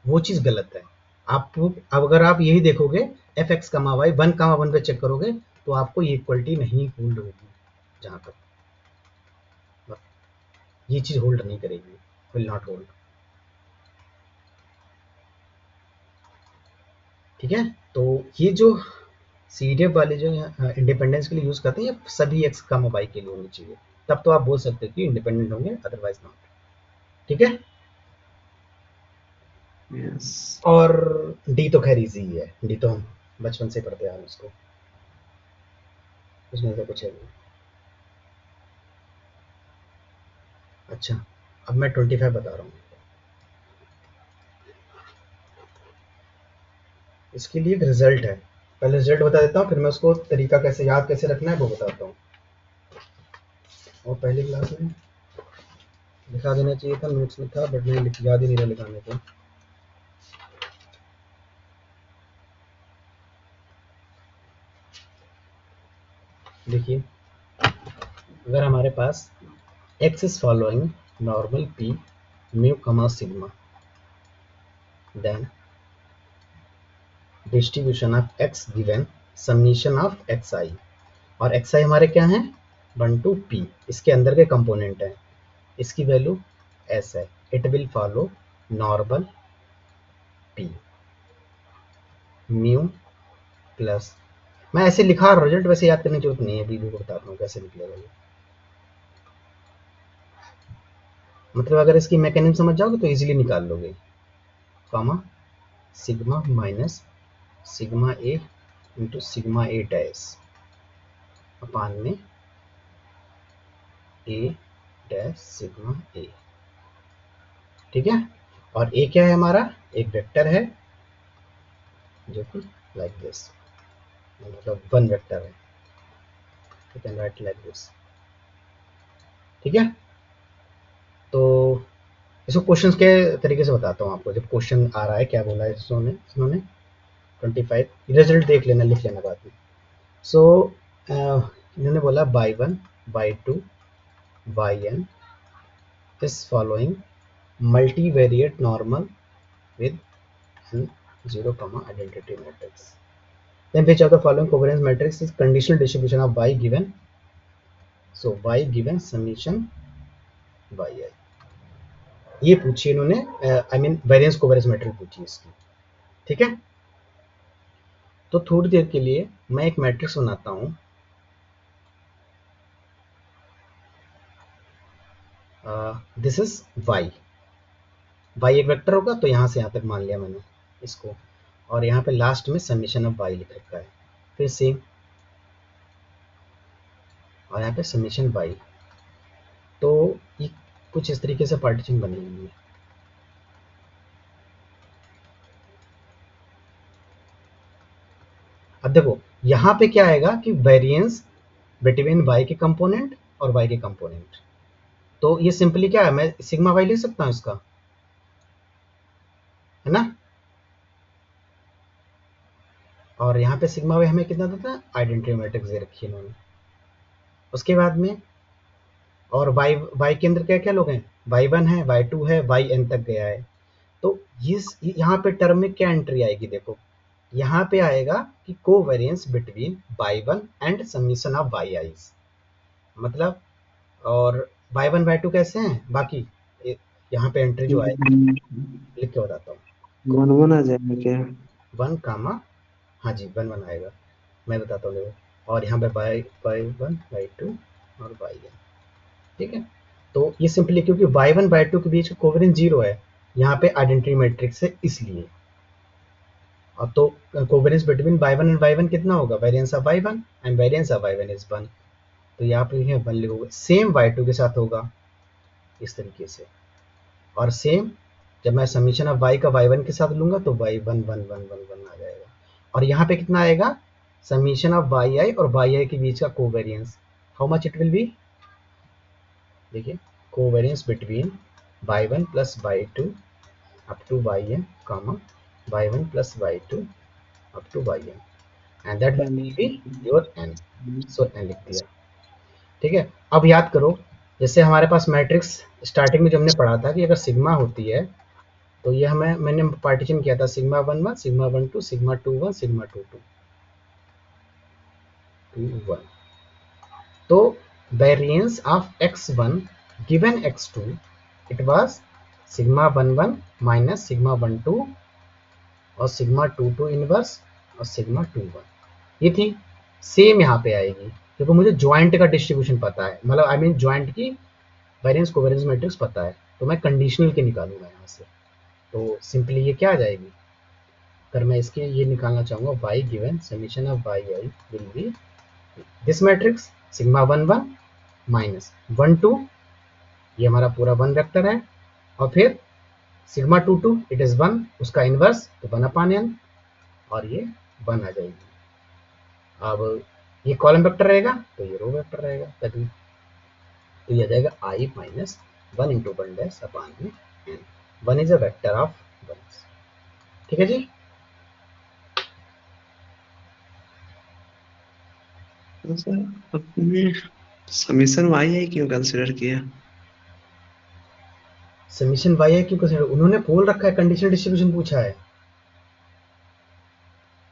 वो चीज गलत है। आप अब अगर आप यही देखोगे एफ एक्स कमा वाई 1,1 पे चेक करोगे तो आपको ये इक्वलिटी नहीं होल्ड होगी, जहां तक ये चीज होल्ड नहीं करेगी, विल नॉट होल्ड, ठीक है। तो ये जो सी डी एफ वाले जो इंडिपेंडेंस के लिए यूज करते हैं, ये सभी एक्स कमा वाई के लिए होनी चाहिए, तब तो आप बोल सकते हो कि इंडिपेंडेंट होंगे, अदरवाइज नॉट, ठीक है। यस और डी तो खैर इजी है, डी तो हम बचपन से पढ़ते आ रहे हैं उसको, उसमें तो कुछ है नहीं। अच्छा, अब मैं 25 बता रहा हूँ। इसके लिए एक रिजल्ट है, पहले रिजल्ट बता देता हूँ, फिर मैं उसको तरीका कैसे याद कैसे रखना है वो बताता हूँ। और पहली क्लास में लिखा देना चाहिए था, नोट्स में था, बट मैं याद ही नहीं रहा लिखाने को। देखिए, अगर हमारे पास x is following normal p mu comma sigma, then distribution of x given summation of xi, और xi हमारे क्या हैं 1 to p, इसके अंदर के कंपोनेंट हैं, इसकी वैल्यू s है, it will follow normal p mu plus, मैं ऐसे लिखा, रिजल्ट वैसे याद करने की जरूरत नहीं है, अभी भी बताता हूँ कैसे निकलेगा ये। मतलब अगर इसकी मैकेनिज्म समझ जाओगे तो इजीली निकाल लोगे, कॉमा सिग्मा माइनस सिग्मा ए इंटू सिग्मा ए डैश अपान में ए डैश सिग्मा ए, ठीक है। और ए क्या है हमारा, एक वेक्टर है जो कि लाइक दिस, मतलब 1 वेक्टर है, you can write like this, ठीक है। तो इसको क्वेश्चंस के तरीके से बताता हूँ आपको, जब क्वेश्चन आ रहा है क्या बोला है इन्होंने 25 रिजल्ट देख लेना, लिख लेना बाद में। सो इन्होंने बोला y1 y2 yn is following multivariate normal with n0 comma identity matrix, then which of the following covariance matrix is conditional distribution of y given, so y given summation yi, ये पूछी इन्होंने, I mean variance covariance matrix पूछी इसकी, ठीक है। तो थोड़ी देर के लिए मैं एक मैट्रिक्स बनाता हूं, दिस इज y एक वेक्टर होगा, तो यहां से यहां तक मान लिया मैंने इसको, और यहाँ पे लास्ट में समेशन ऑफ y लिख रखा है, फिर सेम, और यहाँ पे समेशन y, तो ये कुछ इस तरीके से पार्टीशन बनी हुई है। अब देखो यहाँ पे क्या आएगा कि वेरिएंस बिटवीन y के कंपोनेंट और y के कंपोनेंट, तो ये सिंपली क्या है, मैं सिग्मा y लिख सकता हूँ इसका, है ना। और यहाँ पे सिग्मा y हमें कितना देता है, आइडेंटिटी मैट्रिक्स दे रखी है इन्होंने। उसके बाद में और y के अंदर क्या क्या लोग हैं, y1 है, y2 है, yn तक गया है। तो इस यहाँ पे टर्म में क्या एंट्री आएगी, देखो यहाँ पे आएगा कि covariance between y1 and summation of yi's, मतलब, और y1 y2 कैसे हैं बाकी, यहाँ पे एंट्री जो आएगी लिख के बताता हूँ, 1 आ जाएगा क्या? 1 कामा, हाँ जी 1 आएगा, मैं बताता हूँ देखो, और यहाँ पे y1 y2 और yn, ठीक है। तो ये सिंपली क्योंकि y1 y2 के बीच कोवेरिएंस 0 है, यहाँ पे आइडेंटिटी मैट्रिक्स है इसलिए, और तो covariance between y1 and y1 कितना होगा, variance of y1 and variance of y1 is 1, तो यहाँ पे लिखे 1 लिखोगे। सेम y2 के साथ होगा इस तरीके से, और सेम जब मैं समीशन ऑफ y का y1 के साथ लूंगा तो y1 1 1 1 1 आ जाएगा, और यहाँ पे कितना आएगा, समीशन ऑफ yi और yi के बीच का covariance, how much it will be, देखिए covariance between y1 plus y2 up to yn comma y1 plus y2 up to yn, and that will be your n, so n लिख दिया। ठीक है, अब याद करो, जैसे हमारे पास मैट्रिक्स स्टार्टिंग में जो हमने पढ़ा था कि अगर सिग्मा होती है तो ये मैंने पार्टीशन किया था सिग्मा 1 1 सिग्मा 1 2 सिग्मा 2 1 सिग्मा 2 2 1, तो variance of x1 given x2 it was sigma 1 1 minus sigma 1 2 और सिग्मा 2 2 इनवर्स और सिग्मा 2 1, ये थी। सेम यहाँ पे आएगी क्योंकि मुझे ज्वाइंट का डिस्ट्रीब्यूशन पता है, मतलब आई मीन ज्वाइंट की वेरिएंस कोवेरियंस मैट्रिक्स पता है, तो मैं कंडीशनल की निकालूंगा यहाँ से, तो सिंपली ये क्या आ जाएगी, अगर मैं इसके ये निकालना चाहूँगा y given summation of yi will be this matrix sigma 1 1 minus 1 2, ये हमारा पूरा 1 वेक्टर है, और फिर सिग्मा 2 2 इट इज 1, उसका इनवर्स तो 1 अपान n, और ये 1 आ जाएगी। अब ये कॉलम वेक्टर रहेगा तो ये रो वेक्टर रहेगा, तभी तो ये आ जाएगा i माइनस 1 इंटू 1 डैश अपान में n, 1 is a vector of 1। ठीक है जी, तो सर अपने समीशन yi क्यों कंसिडर किया? समीशन yi क्यों कंसीडर, उन्होंने बोल रखा है कंडीशनल डिस्ट्रीब्यूशन पूछा है।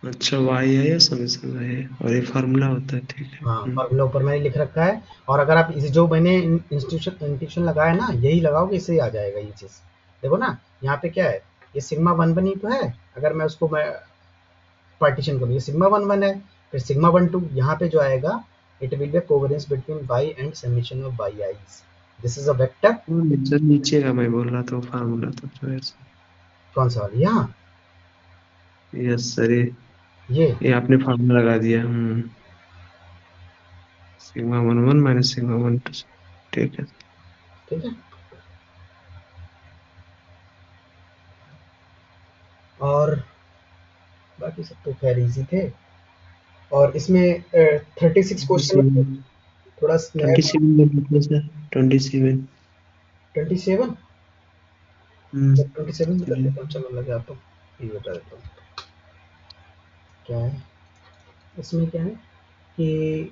अच्छा, yi है समीशन yi और ये फार्मूला होता है, ठीक है। हाँ, फार्मूला ऊपर मैंने लिख रखा है, और अगर आप इसे जो मैंने इंस्टीट्यूशन लगाया ना यही लगाओगे, इससे ही आ जाएगा ये चीज़। देखो ना यहाँ पे क्या है, ये सिग्मा 1 1 ही तो है, अगर मैं उसको मैं पार्टीशन करूँ, ये सिग्मा 1 1 है, फिर सिग्मा 1 2 यहाँ पे जो आएगा it will B covariance between y and summation of yi, this is a vector. नीचे नीचे का मैं बोल रहा था फार्मूला था जो ऐसा। कौन सा वाला, यहाँ यस सर, ये ये आपने फार्मूला लगा दिया। सिग्मा 1 1 माइनस सिग्मा 1 2, ठीक है। ठीक है, और बाकी सब तो खैर इजी थे, और इसमें 36 क्वेश्चन थोड़ा नया 27 सर, 27। 27 27 कर लेता हूँ, चलो लगा तो ये बता देता हूँ क्या है इसमें, क्या है कि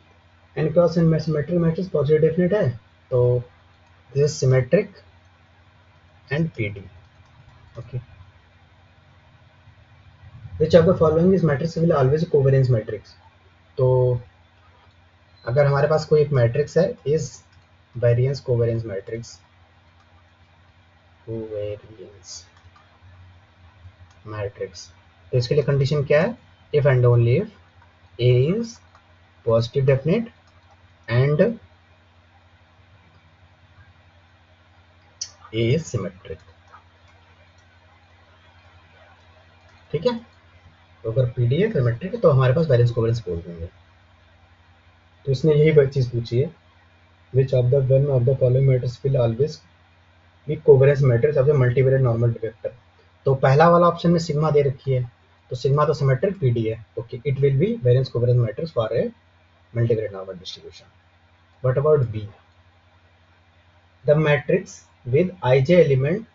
n cross n symmetric matrix positive definite है, तो this is symmetric and PD। Okay, which of the following is matrix will always covariance matrix, तो अगर हमारे पास कोई एक मैट्रिक्स है is variance covariance matrix, covariance matrix, तो इसके लिए कंडीशन क्या है, if and only if A is positive definite and A is symmetric। ठीक है, तो अगर PD है सिमेट्रिक है तो हमारे पास वेरिएंस कोवेरियंस बोल देंगे। तो इसने यही चीज पूछी है, which of the one of the following matrix will always be covariance matrix of the multivariate normal vector, तो पहला वाला ऑप्शन में सिग्मा दे रखी है, तो सिग्मा तो सिमेट्रिक PD है, okay, it will B variance covariance matrix for a multivariate normal distribution. What about B, the matrix with ij element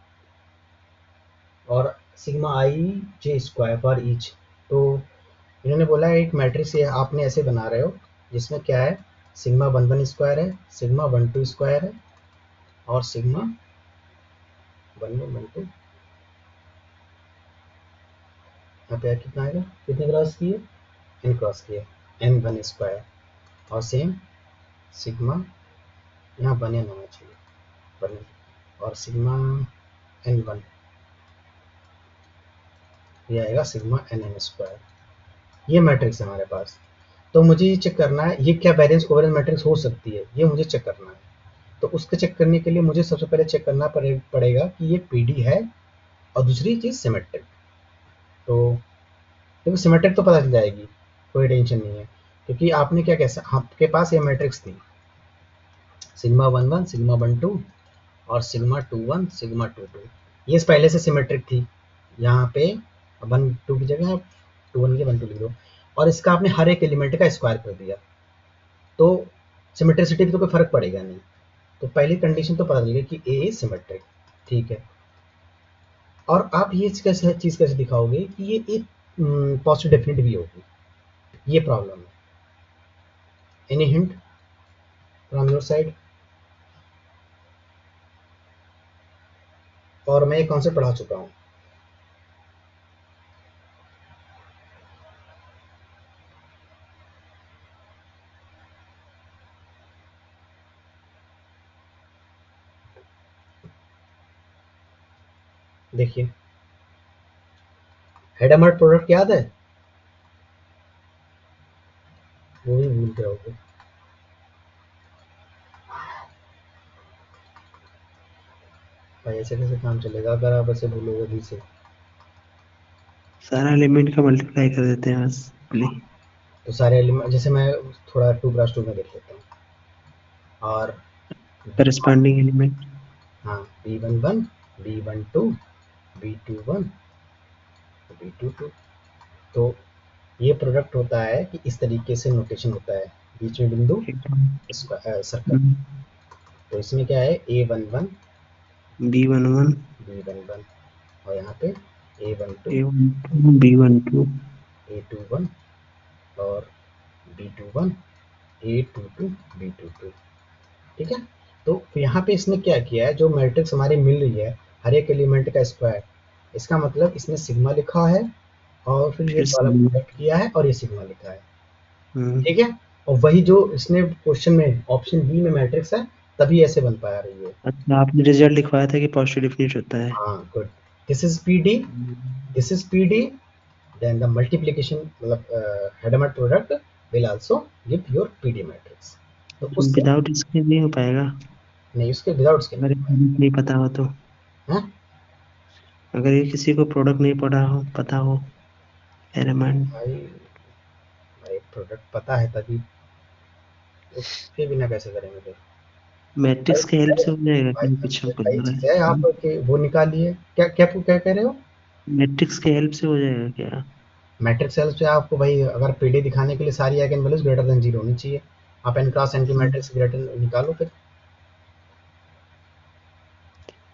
और sigma i j square for each, तो इन्होंने बोला है एक मैट्रिक्स ये आपने ऐसे बना रहे हो जिसमें क्या है, सिग्मा 1 1 स्क्वायर है, सिग्मा 1 2 स्क्वायर है, और सिग्मा 1 1 1 2, यहाँ पे कितना आएगा, कितने क्रॉस किए, n क्रॉस किए, n 1 स्क्वायर, और सेम सिग्मा यहाँ 1 n होना चाहिए 1, और सिग्मा n 1 ये आएगा सिग्मा n n स्क्वायर, ये मैट्रिक्स है हमारे पास। तो मुझे ये चेक करना है ये क्या वेरिएंस कोवेरियंस मैट्रिक्स हो सकती है, ये मुझे चेक करना है। तो उसके चेक करने के लिए मुझे सबसे पहले चेक करना पड़ेगा कि ये PD है और दूसरी चीज़ सिमेट्रिक। तो देखो सिमेट्रिक तो पता चल जाएगी, कोई टेंशन नहीं है, क्योंकि आपने क्या कैसा आपके पास ये मैट्रिक्स थी सिग्मा 1 1 सिग्मा 1 2 और सिग्मा 2 1 सिग्मा 2 2, ये पहले से सिमेट्रिक थी। यहाँ पे 1 2 की जगह 2 1 की 1 2 लिख दो, और इसका आपने हर एक एलिमेंट का स्क्वायर कर दिया, तो सिमेट्रिसिटी पे तो कोई फर्क पड़ेगा नहीं। तो पहली कंडीशन तो पता चल गई कि ए इज सिमेट्रिक, ठीक है। और आप ये चीज़ कैसे दिखाओगे कि ये एक पॉजिटिव डेफिनेट भी होगी, ये प्रॉब्लम है। Any hint from your side? और मैं ये कॉन्सेप्ट पढ़ा चुका हूँ। देखिए हेडमर्ट प्रोडक्ट याद है? वो भी भूल गए होगे। भाई ऐसे कैसे काम चलेगा अगर आप ऐसे भूलोगे भी से? सारा एलिमेंट का मल्टीप्लाई कर देते हैं बस प्ली। तो सारे एलिमेंट, जैसे मैं थोड़ा 2 × 2 में देख लेता हूँ, और करस्पॉन्डिंग एलिमेंट हाँ B11 B12 B21 B22, तो ये प्रोडक्ट होता है कि इस तरीके से नोटेशन होता है, बीच में बिंदु सर्कल। तो इसमें क्या है A11 B11 B11 और यहाँ पे A12 A12 B12 A21 और B21 A22 B22, ठीक है। तो यहाँ पे इसने क्या किया है, जो मैट्रिक्स हमारी मिल रही है हर एक एलिमेंट का स्क्वायर, इसका मतलब इसने सिग्मा लिखा है और फिर ये फिर वाला सिग्मा। प्रोडक्ट किया है और ये सिग्मा लिखा है, ठीक है। और वही जो इसने क्वेश्चन में ऑप्शन बी में मैट्रिक्स है, तभी ऐसे बन पा रही है। अच्छा आपने रिजल्ट लिखवाया था कि पॉजिटिव डिफिनिट होता है। हाँ good, this is PD, this is PD, then the multiplication मतलब Hadamard product will also give your PD matrix। तो उससे विदाउट इसके नहीं हो पाएगा नहीं, उसके विदाउट इसके अगर नहीं नहीं पता हो तो। है। अगर ये किसी को प्रोडक्ट नहीं पढ़ा हो पता हो एलिमेंट भाई भाई प्रोडक्ट पता है तभी, उसके बिना कैसे करेंगे फिर? भाई मैट्रिक्स के हेल्प से हो जाएगा भाई कि पीछे ये हमको भाई लग रहा चीज है, आप है के वो निकालिए, क्या क्या क्या कह रहे हो? मैट्रिक्स के हेल्प से हो जाएगा क्या। मैट्रिक्स सेल्स पे आपको भाई अगर पीडी दिखाने के लिए सारी आइगन वैल्यूज ग्रेटर देन 0 होनी चाहिए, आप n क्रॉस n की मैट्रिक्स ग्रेटर निकालो फिर।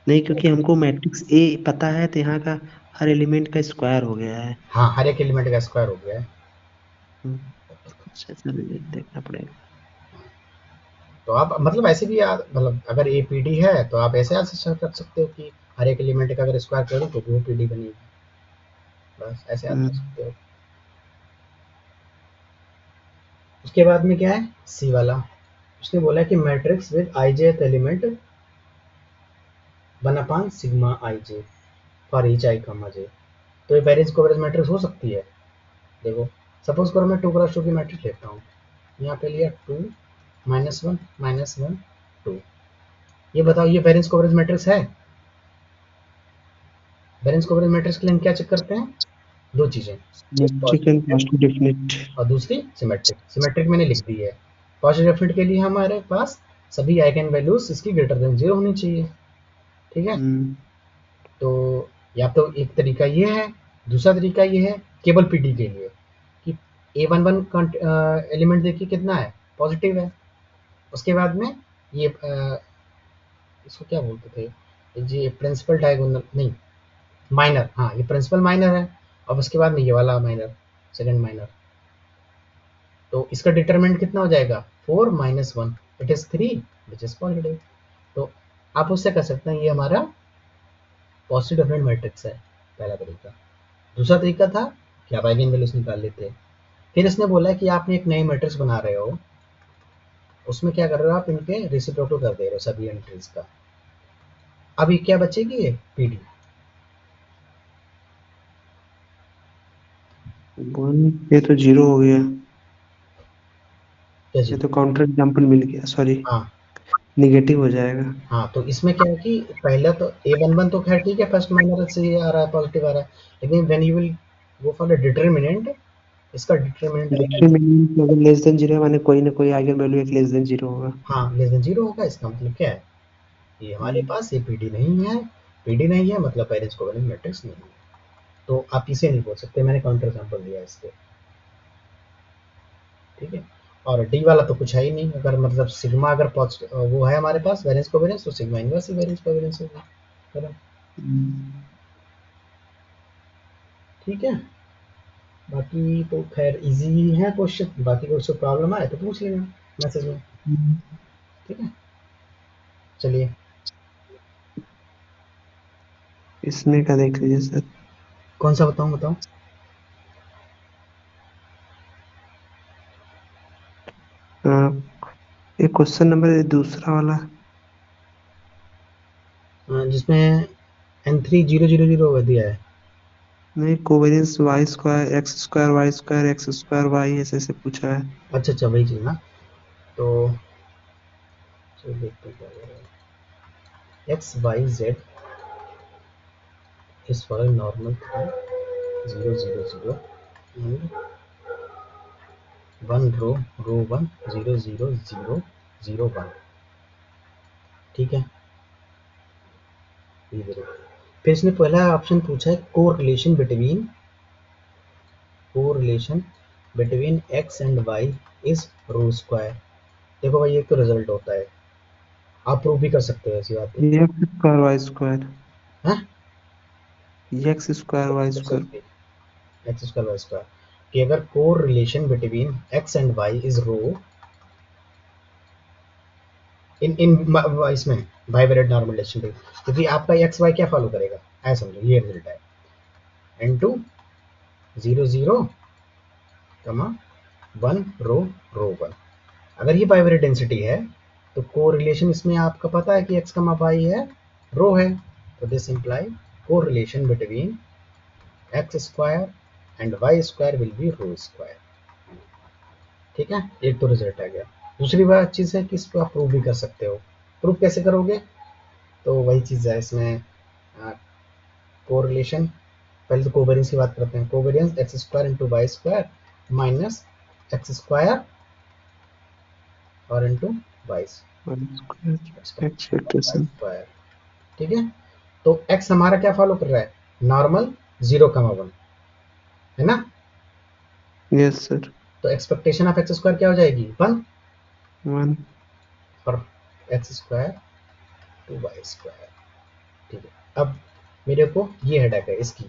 नहीं क्योंकि हमको मैट्रिक्स ए पता है तो यहाँ का हर एलिमेंट का स्क्वायर हो गया है। हाँ हर एक एलिमेंट का स्क्वायर हो गया है। कुछ ऐसा रिजल्ट देखना पड़ेगा। तो आप मतलब ऐसे भी मतलब अगर ए पी डी है तो आप ऐसे आंसर कर सकते हो कि हर एक एलिमेंट का अगर स्क्वायर करो तो वो पी डी बनेगी, बस ऐसे याद कर सकते हो। उसके बाद में क्या है सी वाला, उसने बोला कि matrix with I J element 1 sigma I J for each I comma J, तो ये वेरिएंस कवरेज मैट्रिक्स हो सकती है। देखो सपोज करो मैं 2 × 2 की मैट्रिक्स लेता हूँ, यहाँ पे लिया 2 -1 -1 2, ये बताओ ये वेरिएंस कवरेज मैट्रिक्स है? वेरिएंस कवरेज मैट्रिक्स के लिए हम क्या चेक करते हैं? दो चीजें, एक matrix and positive positive definite. और दूसरी सिमेट्रिक। सिमेट्रिक मैंने लिख दी है। पॉजिटिव डेफिनेट के लिए हमारे पास सभी आइगन वैल्यूज इसकी ग्रेटर देन 0 होनी चाहिए, ठीक है। तो या तो एक तरीका ये है, दूसरा तरीका ये है केवल पीडी के लिए कि A11 का एलिमेंट देखिए कितना है, पॉजिटिव है। उसके बाद में ये इसको क्या बोलते थे जी, प्रिंसिपल डायगोनल नहीं, माइनर, हाँ ये प्रिंसिपल माइनर है। अब उसके बाद में ये वाला माइनर, सेकंड माइनर, तो इसका डिटरमिनेंट कितना हो जाएगा 4 - 1 it is 3 which is positive. तो आप उससे कर सकते हैं ये हमारा पॉजिटिव डिफरेंट मैट्रिक्स है, पहला तरीका। दूसरा तरीका था कि आप आइगन वैल्यूज निकाल लेते। फिर इसने बोला कि आपने एक नई मैट्रिक्स बना रहे हो, उसमें क्या कर रहे हो आप इनके रेसिप्रोकल कर दे रहे हो सभी एंट्रीज का। अब ये क्या बचेगी, ये पीडी। ये तो 0 हो गया, क्या ये जी? तो काउंटर एग्जांपल मिल गया, सॉरी हाँ निगेटिव हो जाएगा। हाँ, तो इसमें क्या है कि पहला तो A11 तो खैर ठीक है, फर्स्ट माइनर से ही आ रहा है, पॉजिटिव आ रहा है, लेकिन when you will go for the determinant, इसका डिटरमिनेंट आएगा डिटरमिनेंट अगर लेस देन 0 माने कोई ना कोई आइगन वैल्यू एक लेस देन 0 होगा। हाँ लेस देन 0 होगा। इसका मतलब क्या है, ये हमारे पास ये पीडी नहीं है, पीडी नहीं है मतलब पेरेंट्स कोवेलेंट मैट्रिक्स नहीं है। तो आप इसे नहीं बोल सकते, मैंने काउंटर एग्जांपल दिया इसके, ठीक है। और डी वाला तो कुछ है ही नहीं, अगर मतलब सिग्मा अगर पॉजिटिव वो है हमारे पास वेरिएंस कोवेरियंस, तो सिग्मा इनवर्स ही वेरिएंस कोवेरियंस होगा, है ना? ठीक है। बाकी तो खैर इजी ही है क्वेश्चन, बाकी कुछ प्रॉब्लम आए तो पूछ लेना मैसेज में, ठीक है। चलिए इसमें का देख लीजिए सर। कौन सा बताऊं, बताओ। एक क्वेश्चन नंबर दूसरा वाला जिसमें N3 0 0 0 दिया है। नहीं, covariance y square x square Y square x square y ऐसे ऐसे पूछा है। अच्छा अच्छा वही चीज ना, तो चलो देखते हैं क्या हो रहा है। X y z is following normal 0 0 0 and 1 rho 1 0 0 0 0 1, ठीक है। ये देखो, फिर इसने पहला ऑप्शन पूछा है correlation between x and Y is rho square. देखो भाई एक तो रिजल्ट होता है, आप प्रूव भी कर सकते हो ऐसी बात है। एक्स स्क्वायर वाई स्क्वायर, हाँ X square Y square. X square Y square कि अगर correlation between x and Y is rho in in इसमें बाइवेरिएंट नॉर्मल डिस्ट्रीब्यूशन, क्योंकि आपका एक्स वाई क्या फॉलो करेगा, ऐसा समझो ये रिजल्ट है N2 0 0 1 रो 1। अगर ये बाइवेरिएंट डेंसिटी है तो कोरिलेशन इसमें आपका पता है कि एक्स कमा वाई है, रो है, तो this imply correlation between x square and y square will be rho square, ठीक है। एक तो रिजल्ट आ गया। दूसरी बात चीज है कि इसको आप प्रूव भी कर सकते हो। प्रूव कैसे करोगे, तो वही चीज है इसमें, कोरिलेशन, पहले तो कोवेरियंस की बात करते हैं। Covariance x square into y square minus x square और इंटू वाई एक्सपेक्टेशन। स्क्वायर, ठीक है। तो x हमारा क्या फॉलो कर रहा है, नॉर्मल 0, 1, है ना। Yes sir. तो एक्सपेक्टेशन ऑफ एक्स स्क्वायर क्या हो जाएगी 1 वन। और x square to y square, ठीक है। अब मेरे को ये हेडेक है इसकी,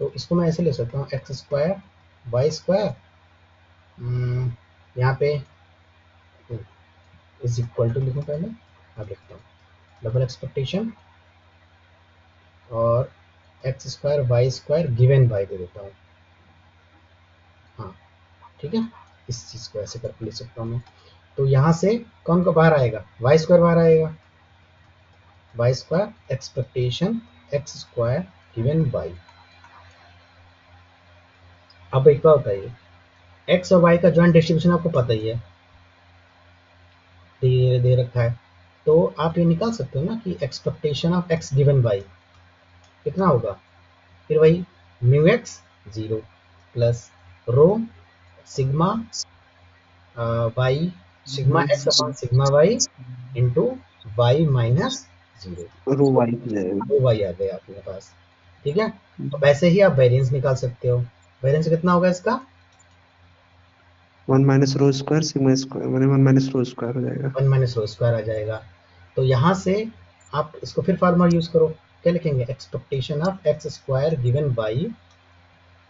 तो इसको मैं ऐसे ले सकता हूँ एक्स स्क्वायर वाई स्क्वायर, यहाँ पे इज इक्वल टू लिखूँ पहले, अब लिखता हूँ डबल एक्सपेक्टेशन और x square Y square given by दे देता हूँ, हाँ ठीक है। इस चीज़ को ऐसे करके ले सकता हूँ मैं। तो यहाँ से कौन का बाहर आएगा, वाई स्क्वायर बाहर आएगा, y square expectation x square given Y. अब एक बात बताइए, एक्स और वाई का जॉइंट डिस्ट्रीब्यूशन आपको पता ही है, दे रखा है, तो आप ये निकाल सकते हो ना कि expectation of x given y कितना होगा, फिर वही mu x 0 plus rho sigma y, sigma x upon sigma y into y minus 0, rho y हो जाएगा। वो वाई आ गया आपके पास, ठीक है। तो वैसे ही आप वेरिएंस निकाल सकते हो, वेरिएंस कितना होगा इसका, 1 minus rho square sigma square माने 1 माइनस रो स्क्वायर हो जाएगा। 1 माइनस रो स्क्वायर आ जाएगा। तो यहाँ से आप इसको फिर फार्मूला यूज करो, क्या लिखेंगे, expectation of x square given by,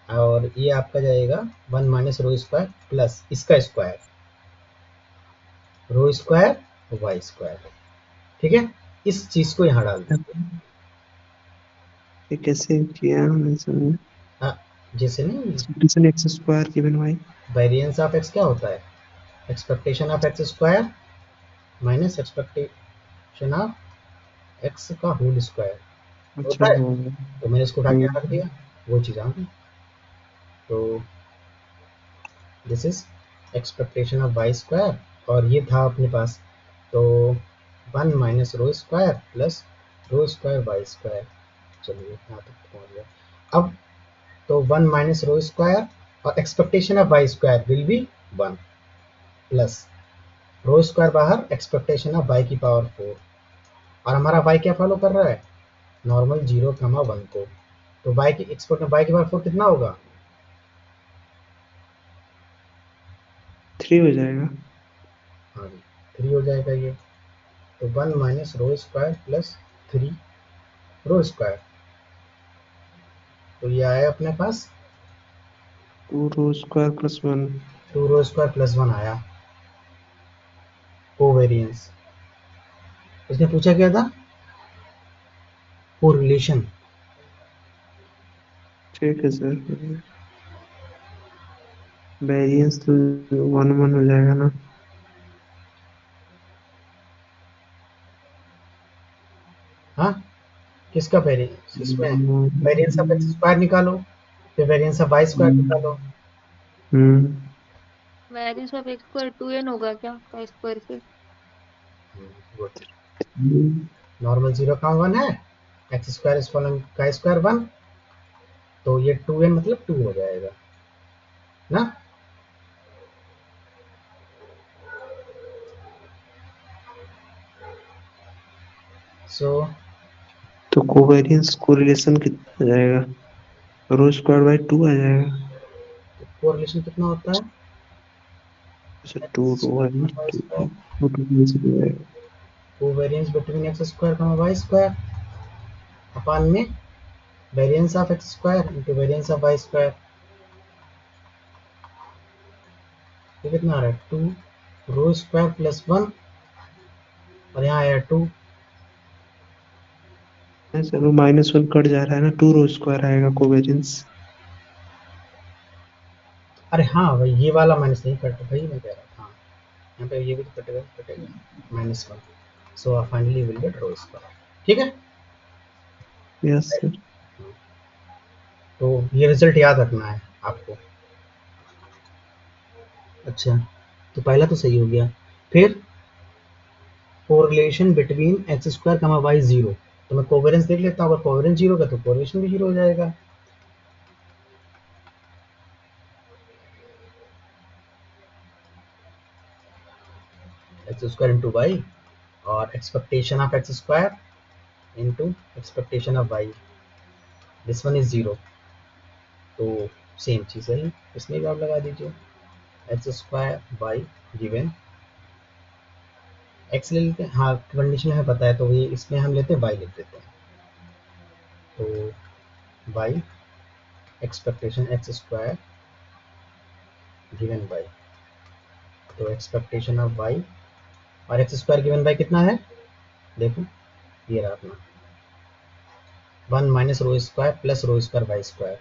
और ये आपका जाएगा 1 माइनस रो स्क्वायर प्लस इसका square rho square Y square, ठीक है। इस चीज को यहाँ डाल दीजिए, ये कैसे किया मैं समझ। हाँ, जैसे नहीं, expectation x square given y. Variance of x क्या होता है, expectation of x square minus expectation of x का होल स्क्वायर अच्छा होता है। हाँ। तो मैंने इसको उठा के रख दिया, वो चीज़ आ गई। तो this is expectation of Y square, और ये था अपने पास, तो 1 minus rho square plus rho square Y square. चलिए यहाँ तक पहुँच गया। अब तो 1 माइनस रो स्क्वायर और expectation of Y square will be 1 plus rho square बाहर, एक्सपेक्टेशन ऑफ वाई की पावर 4, और हमारा वाई क्या फॉलो कर रहा है, नॉर्मल 0, 1 को। तो वाई की वाई की पावर 4 कितना होगा, 3 हो जाएगा। हाँ जी 3 हो जाएगा ये। तो 1 माइनस रो स्क्वायर प्लस 3 रो स्क्वायर, तो ये आया अपने पास 2 रो स्क्वायर प्लस 1। 2 रो स्क्वायर प्लस 1 आया कोवेरियंस। इसने पूछा क्या था, कोरिलेशन। ठीक है सर। वेरिएंस तो 1 1 हो जाएगा ना। हाँ किसका वेरिएंस, इसमें वेरिएंस ऑफ एक्स स्क्वायर निकालो, फिर वेरिएंस ऑफ वाई स्क्वायर निकालो। Variance of x square 2n होगा क्या का स्क्वायर से? गुड। नॉर्मल 0, 1 है, एक्स स्क्वायर इज फॉलोइंग का स्क्वायर 1, तो ये 2n मतलब 2 हो जाएगा ना। सो तो कोवेरियंस कोरिलेशन कितना आ जाएगा, रो स्क्वायर बाय 2 आ जाएगा। कोरिलेशन कितना होता है, अच्छा 2 रो है ना, वाई 2 स्क्वायर, 2 कैंसिल हो जाएगा। Covariance between x square Y square upon में variance of x square into variance of Y square. ये कितना आ रहा है, 2 रो स्क्वायर प्लस 1, और यहाँ आया 2। सर वो -1 कट जा रहा है ना, 2 रो स्क्वायर आएगा कोवेरियंस। अरे हाँ भाई ये वाला माइनस नहीं कट, भाई मैं कह रहा था हाँ, यहाँ पे ये भी तो कटेगा -1, so finally will get rho square. ठीक है, यस सर। तो ये रिजल्ट याद रखना है आपको। अच्छा तो पहला तो सही हो गया। फिर correlation between x square comma y 0, तो मैं कोवेरेंस देख लेता हूँ, अगर कोवेरेंस 0 का तो कोरिलेशन भी 0 हो जाएगा। एक्स स्क्वायर इंटू वाई और expectation of x square into expectation of y, this one is 0, तो सेम चीज़ है, इसमें भी आप लगा दीजिए x square y given x ले लेते हैं, हाँ कंडीशन हमें पता है तो ये इसमें हम लेते हैं वाई लिख देते हैं, तो y expectation x square given y, तो एक्सपेक्टेशन ऑफ वाई और एक्स स्क्वायर गिवन बाय कितना है, देखो ये रहा अपना 1 minus rho square plus rho square Y square,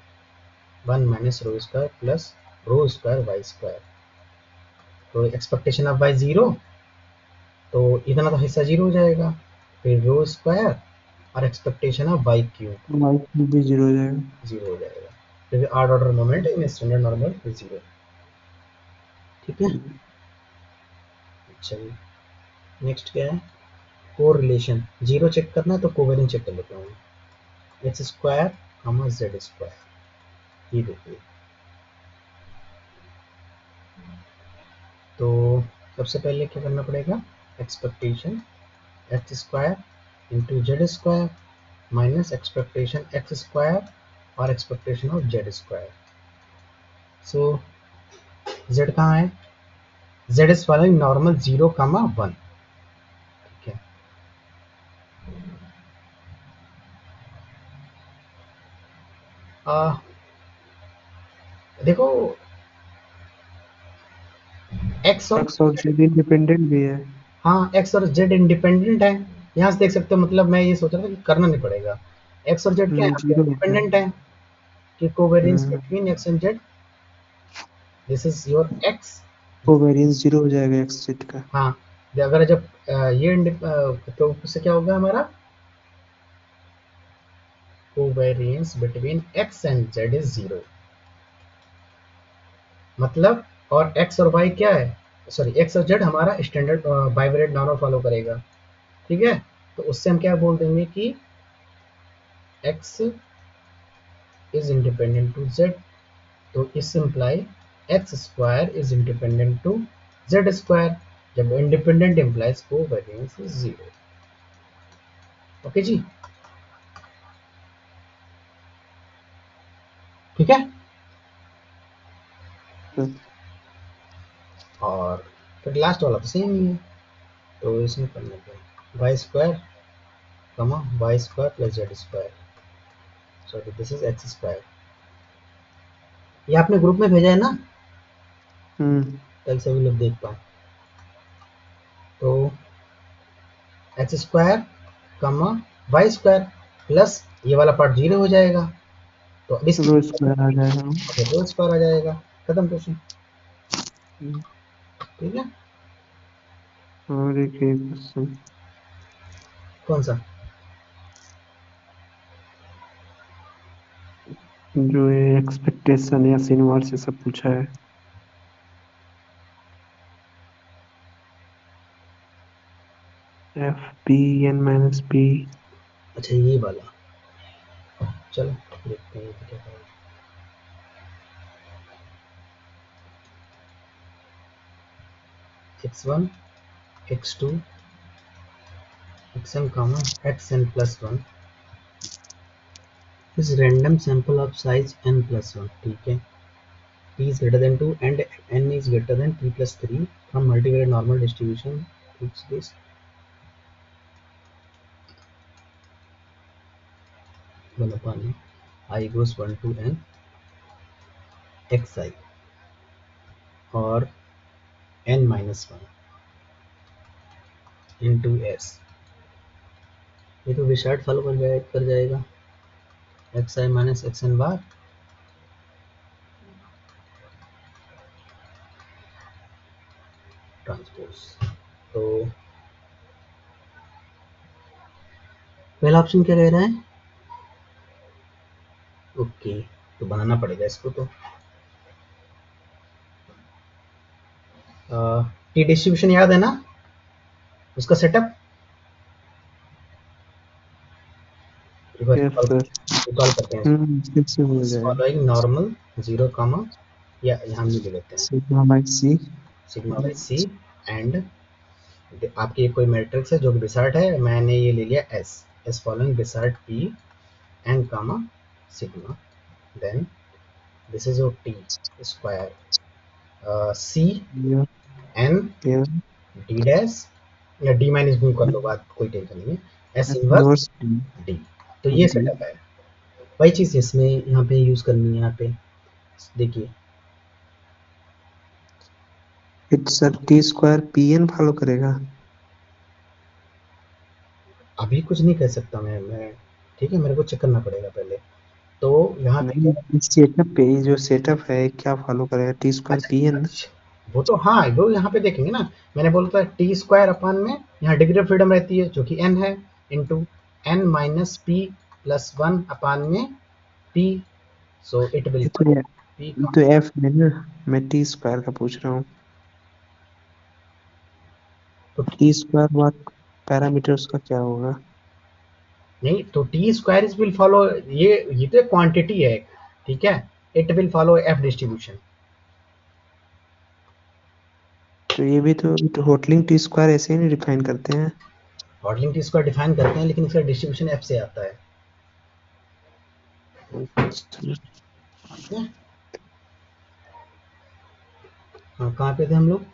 1 minus rho square plus rho square Y square, तो एक्सपेक्टेशन ऑफ वाई 0, तो इतना तो हिस्सा 0 हो जाएगा, फिर रो स्क्वायर और expectation of y cube y cube भी 0 हो जाएगा। 0 हो जाएगा, फिर आर्ड order moment in standard normal 0। ठीक है, चलिए नेक्स्ट क्या है, कोरिलेशन। 0 चेक करना है तो कोवेरिएंस चेक कर लेता हूँ, X square comma Z square, ये देखिए, तो सबसे पहले क्या करना पड़ेगा, expectation x square into Z square minus expectation x square और expectation of Z square. So Z कहाँ है, जेड इज फॉलोइंग नॉर्मल 0, 1। ठीक है, देखो एक्स और एक्स और जेड इंडिपेंडेंट भी है। हाँ एक्स और जेड इंडिपेंडेंट है, यहाँ से देख सकते हो, मतलब मैं ये सोच रहा था कि करना नहीं पड़ेगा, एक्स और जेड क्या है, 0 होता है। इंडिपेंडेंट है, कि covariance between x and Z, this is your x. Covariance 0 हो जाएगा एक्स जेड का। हाँ अगर जब तो उससे क्या होगा हमारा, covariance between x and Z is 0, मतलब, और एक्स और वाई क्या है, सॉरी एक्स और जेड हमारा स्टैंडर्ड बाइवेरिएंट नॉर्मल फॉलो करेगा। ठीक है, तो उससे हम क्या बोल देंगे कि x is independent to z, तो इस imply x square is independent to z square. जब इंडिपेंडेंट इम्प्लाइज को वेरिएंस इज 0। ओके जी, ठीक है। और फिर लास्ट वाला तो सेम ही है, तो इसमें करने के y square comma y square plus z square, sorry this is x square. ये आपने ग्रुप में भेजा है ना, ताकि सभी लोग देख पाए। तो x square comma y square plus ये वाला पार्ट 0 हो जाएगा, तो अब इसकी रो स्क्वायर आ जाएगा। रो स्क्वायर आ जाएगा, खत्म क्वेश्चन। ठीक है, और एक क्वेश्चन कौन सा? जो ये एक्सपेक्टेशन या इनवर्स ये सब पूछा है, f p n minus p. अच्छा ये वाला, चलो देखते हैं ये क्या करेगा। x1 x2 xn comma xn plus 1 is random sample of size n plus 1। ठीक है, t is greater than 2 and n is greater than t plus 3 from multivariate normal distribution which is upon I goes 1 to n xi और n minus 1 into s। ये तो विशार्ड फॉलो कर जाएगा xi minus xn बार ट्रांसपोज। तो पहला ऑप्शन क्या कह रहा है? ओके, तो बनाना पड़ेगा इसको। तो टी डिस्ट्रीब्यूशन याद है ना उसका सेटअप? रिकॉल करते हैं। फॉलोइंग नॉर्मल 0 कॉमा या यहाँ भी ले लेते हैं सिग्मा बाई सी एंड आपकी कोई मैट्रिक्स है जो कि बिसार्ट है, मैंने ये ले लिया S following Wishart P N comma sigma, then this is your T square C N D dash या डी माइनस भी कर लो, बात कोई टेंशन नहीं है, एस इनवर्स डी। तो ये सेटअप है, वही चीज़ इसमें यहाँ पे यूज करनी है। यहाँ पे देखिए sir t square p n follow करेगा। अभी कुछ नहीं कह सकता मैं ठीक है, मेरे को चेक करना पड़ेगा पहले। तो यहाँ पे सेटअप पे जो सेटअप है क्या फॉलो करेगा, टी स्क्वायर पी एन। वो तो हाँ, वो यहाँ पे देखेंगे ना, मैंने बोला था टी स्क्वायर अपान में यहाँ डिग्री ऑफ फ्रीडम रहती है जो कि n है, into n minus P plus 1 upon में p, सो इट विल तो एफ में ना, मैं टी स्क्वायर का पूछ रहा हूँ। तो टी स्क्वायर बात पैरामीटर उसका क्या होगा? नहीं, तो T square is will follow ये तो क्वांटिटी है, ठीक है, it will follow F distribution. तो ये भी तो होटलिंग टी स्क्वायर ऐसे ही नहीं डिफाइन करते हैं। होटलिंग टी स्क्वायर डिफाइन करते हैं, लेकिन इसका डिस्ट्रीब्यूशन एफ से आता है। हाँ, कहाँ पे थे हम लोग?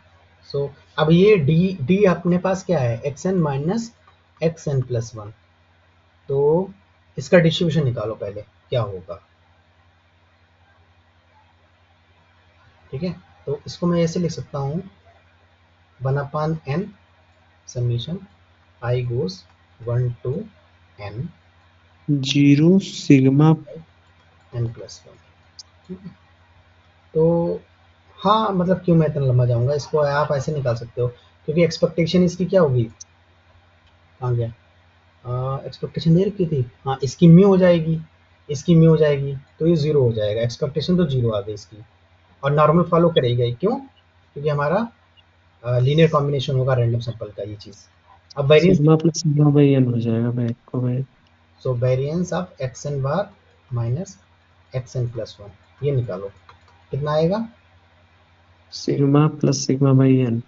सो अब ये डी अपने पास क्या है, x n minus x N plus 1, तो इसका डिस्ट्रीब्यूशन निकालो पहले क्या होगा। ठीक है, तो इसको मैं ऐसे लिख सकता हूँ 1/n summation I goes 1 to n 0 sigma n plus 1। तो हाँ, मतलब क्यों मैं इतना लंबा जाऊंगा, इसको आप ऐसे निकाल सकते हो, क्योंकि एक्सपेक्टेशन इसकी क्या होगी, कहाँ गया, एक्सपेक्टेशन दे रखी थी, हाँ इसकी म्यू हो जाएगी, इसकी म्यू हो जाएगी, तो ये 0 हो जाएगा, एक्सपेक्टेशन तो 0 आ गई इसकी, और नॉर्मल फॉलो करेगा। क्यों? क्योंकि हमारा लीनियर कॉम्बिनेशन होगा रैंडम सैंपल का ये चीज़। अब variance sigma plus sigma by n हो जाएगा बैक को back. So variance of x N bar minus x N plus one, ये निकालो कितना आएगा, sigma plus sigma by N.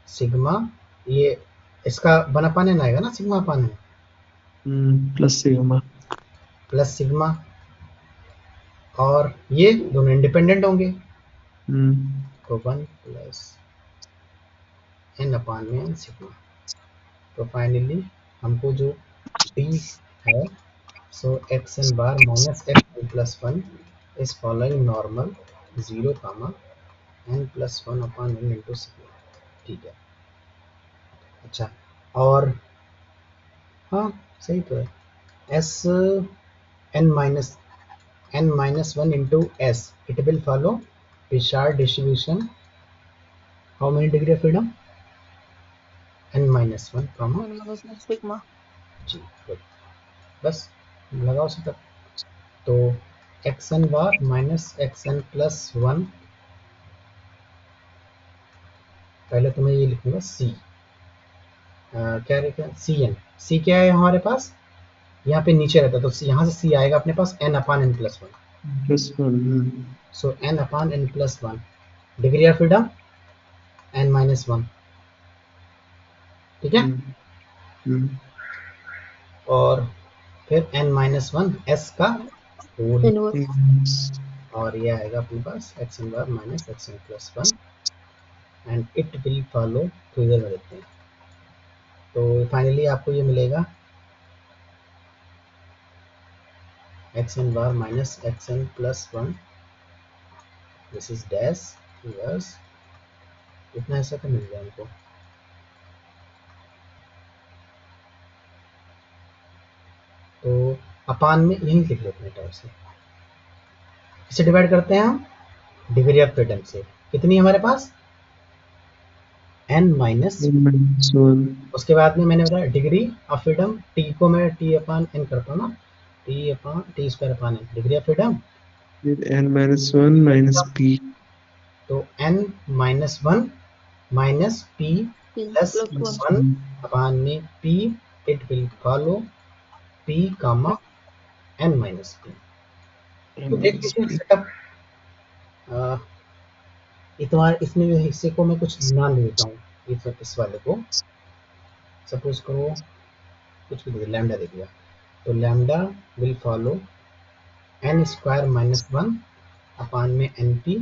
Sigma, ये इसका वन अपान एन आएगा ना, sigma upon N plus sigma. Plus sigma, और ये दोनों इंडिपेंडेंट होंगे, तो वन प्लस एन अपान में एन सिग्मा। तो फाइनली हमको जो डी है, so X N bar minus x N plus one is following normal 0 comma N plus one upon N into sigma. ठीक है, अच्छा, और हाँ सही तो है, S N minus one into S, it will follow Wishart distribution, how many degree of freedom, N minus one comma N minus one sigma. जी, गुड, बस लगाओ से तक। तो X N bar minus x N plus one, पहले तो मैं ये लिखूंगा सी, क्या लिखा सी एन, सी क्या है हमारे पास, यहाँ पे नीचे रहता है, तो यहाँ से सी आएगा अपने पास N upon N plus one, so N upon N plus one, degree of freedom N minus one, ठीक है, और फिर एन माइनस वन एस का होल, इनवर्स। और ये आएगा अपने पास X N bar minus x N plus one and it will follow, तो इधर में देखते हैं, तो फाइनली आपको ये मिलेगा x N bar minus x N plus one, this is dash, yes, इतना ऐसा तो मिल गया हमको। तो अपान में यही लिख लेते हैं टाइप से, इसे डिवाइड करते हैं हम डिग्री ऑफ फ्रीडम से, कितनी हमारे पास एन माइनस, उसके बाद में मैंने बताया डिग्री ऑफ फ्रीडम, टी को मैं टी अपान एन करता हूँ ना, T upon T square upon N, degree of freedom N minus one minus P, तो N minus one minus P plus one upon में P, it will follow P comma N minus P. तो देख लीजिए सेटअप, इसमें हिस्से को मैं कुछ ध्यान देता हूँ, इस वाले को सपोज करो कुछ भी दे, लैम्डा दे दिया, तो lambda will follow n square minus one upon में एन पी,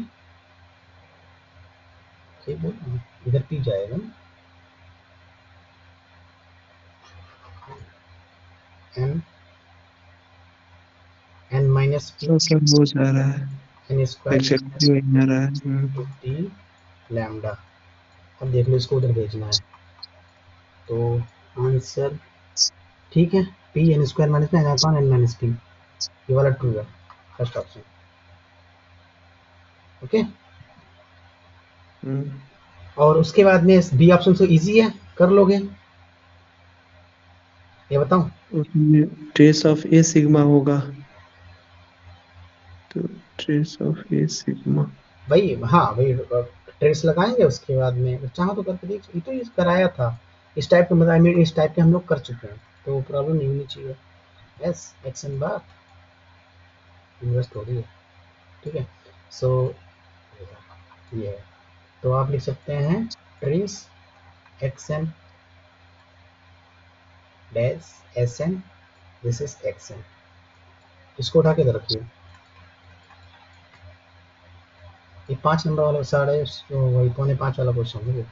ठीक बोल, इधर पी जाएगा एन एन माइनस पी वो जा रहा है, एन स्क्वायर वही आ रहा है। टी लैम्डा, अब देख लो इसको उधर भेजना है, तो आंसर ठीक है, पी एन स्क्वायर माइनस में N upon n minus P, ये वाला ट्रू है, फर्स्ट ऑप्शन, ओके। और उसके बाद में बी ऑप्शन तो इजी है, कर लोगे, ये बताऊं, उसमें ट्रेस ऑफ ए सिग्मा होगा, तो ट्रेस ऑफ ए सिग्मा, भाई हाँ वही ट्रेस लगाएंगे, उसके बाद में चाहो तो करके देख, ये तो ये कराया था, इस टाइप के, मतलब इस टाइप के हम लोग कर चुके हैं, तो प्रॉब्लम नहीं होनी चाहिए, एस एक्स एन बार इन्वेस्ट हो रही है, ठीक है, सो ये है, तो आप लिख सकते हैं trace x N dash s n, this is x n, इसको उठा के इधर रखिए, ये 5 नंबर वाला साढ़े वही पौने 5 वाला क्वेश्चन है,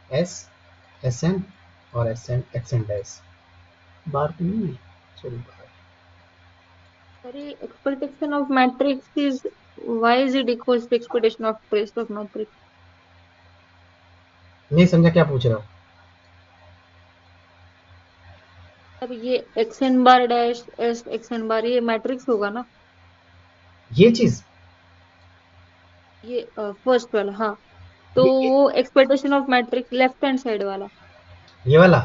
एस एस एन और S N X N dash bar तो नहीं है, sorry bar, Sorry, expectation of matrix is, why is it equals to expectation of trace of matrix? नहीं समझा क्या पूछ रहा हूँ, अब ये एक्स एन बार डैश एस एक्स एन बार, ये मैट्रिक्स होगा ना, ये चीज, ये फर्स्ट वाला, हाँ, तो ये वो expectation of matrix left hand side वाला, ये वाला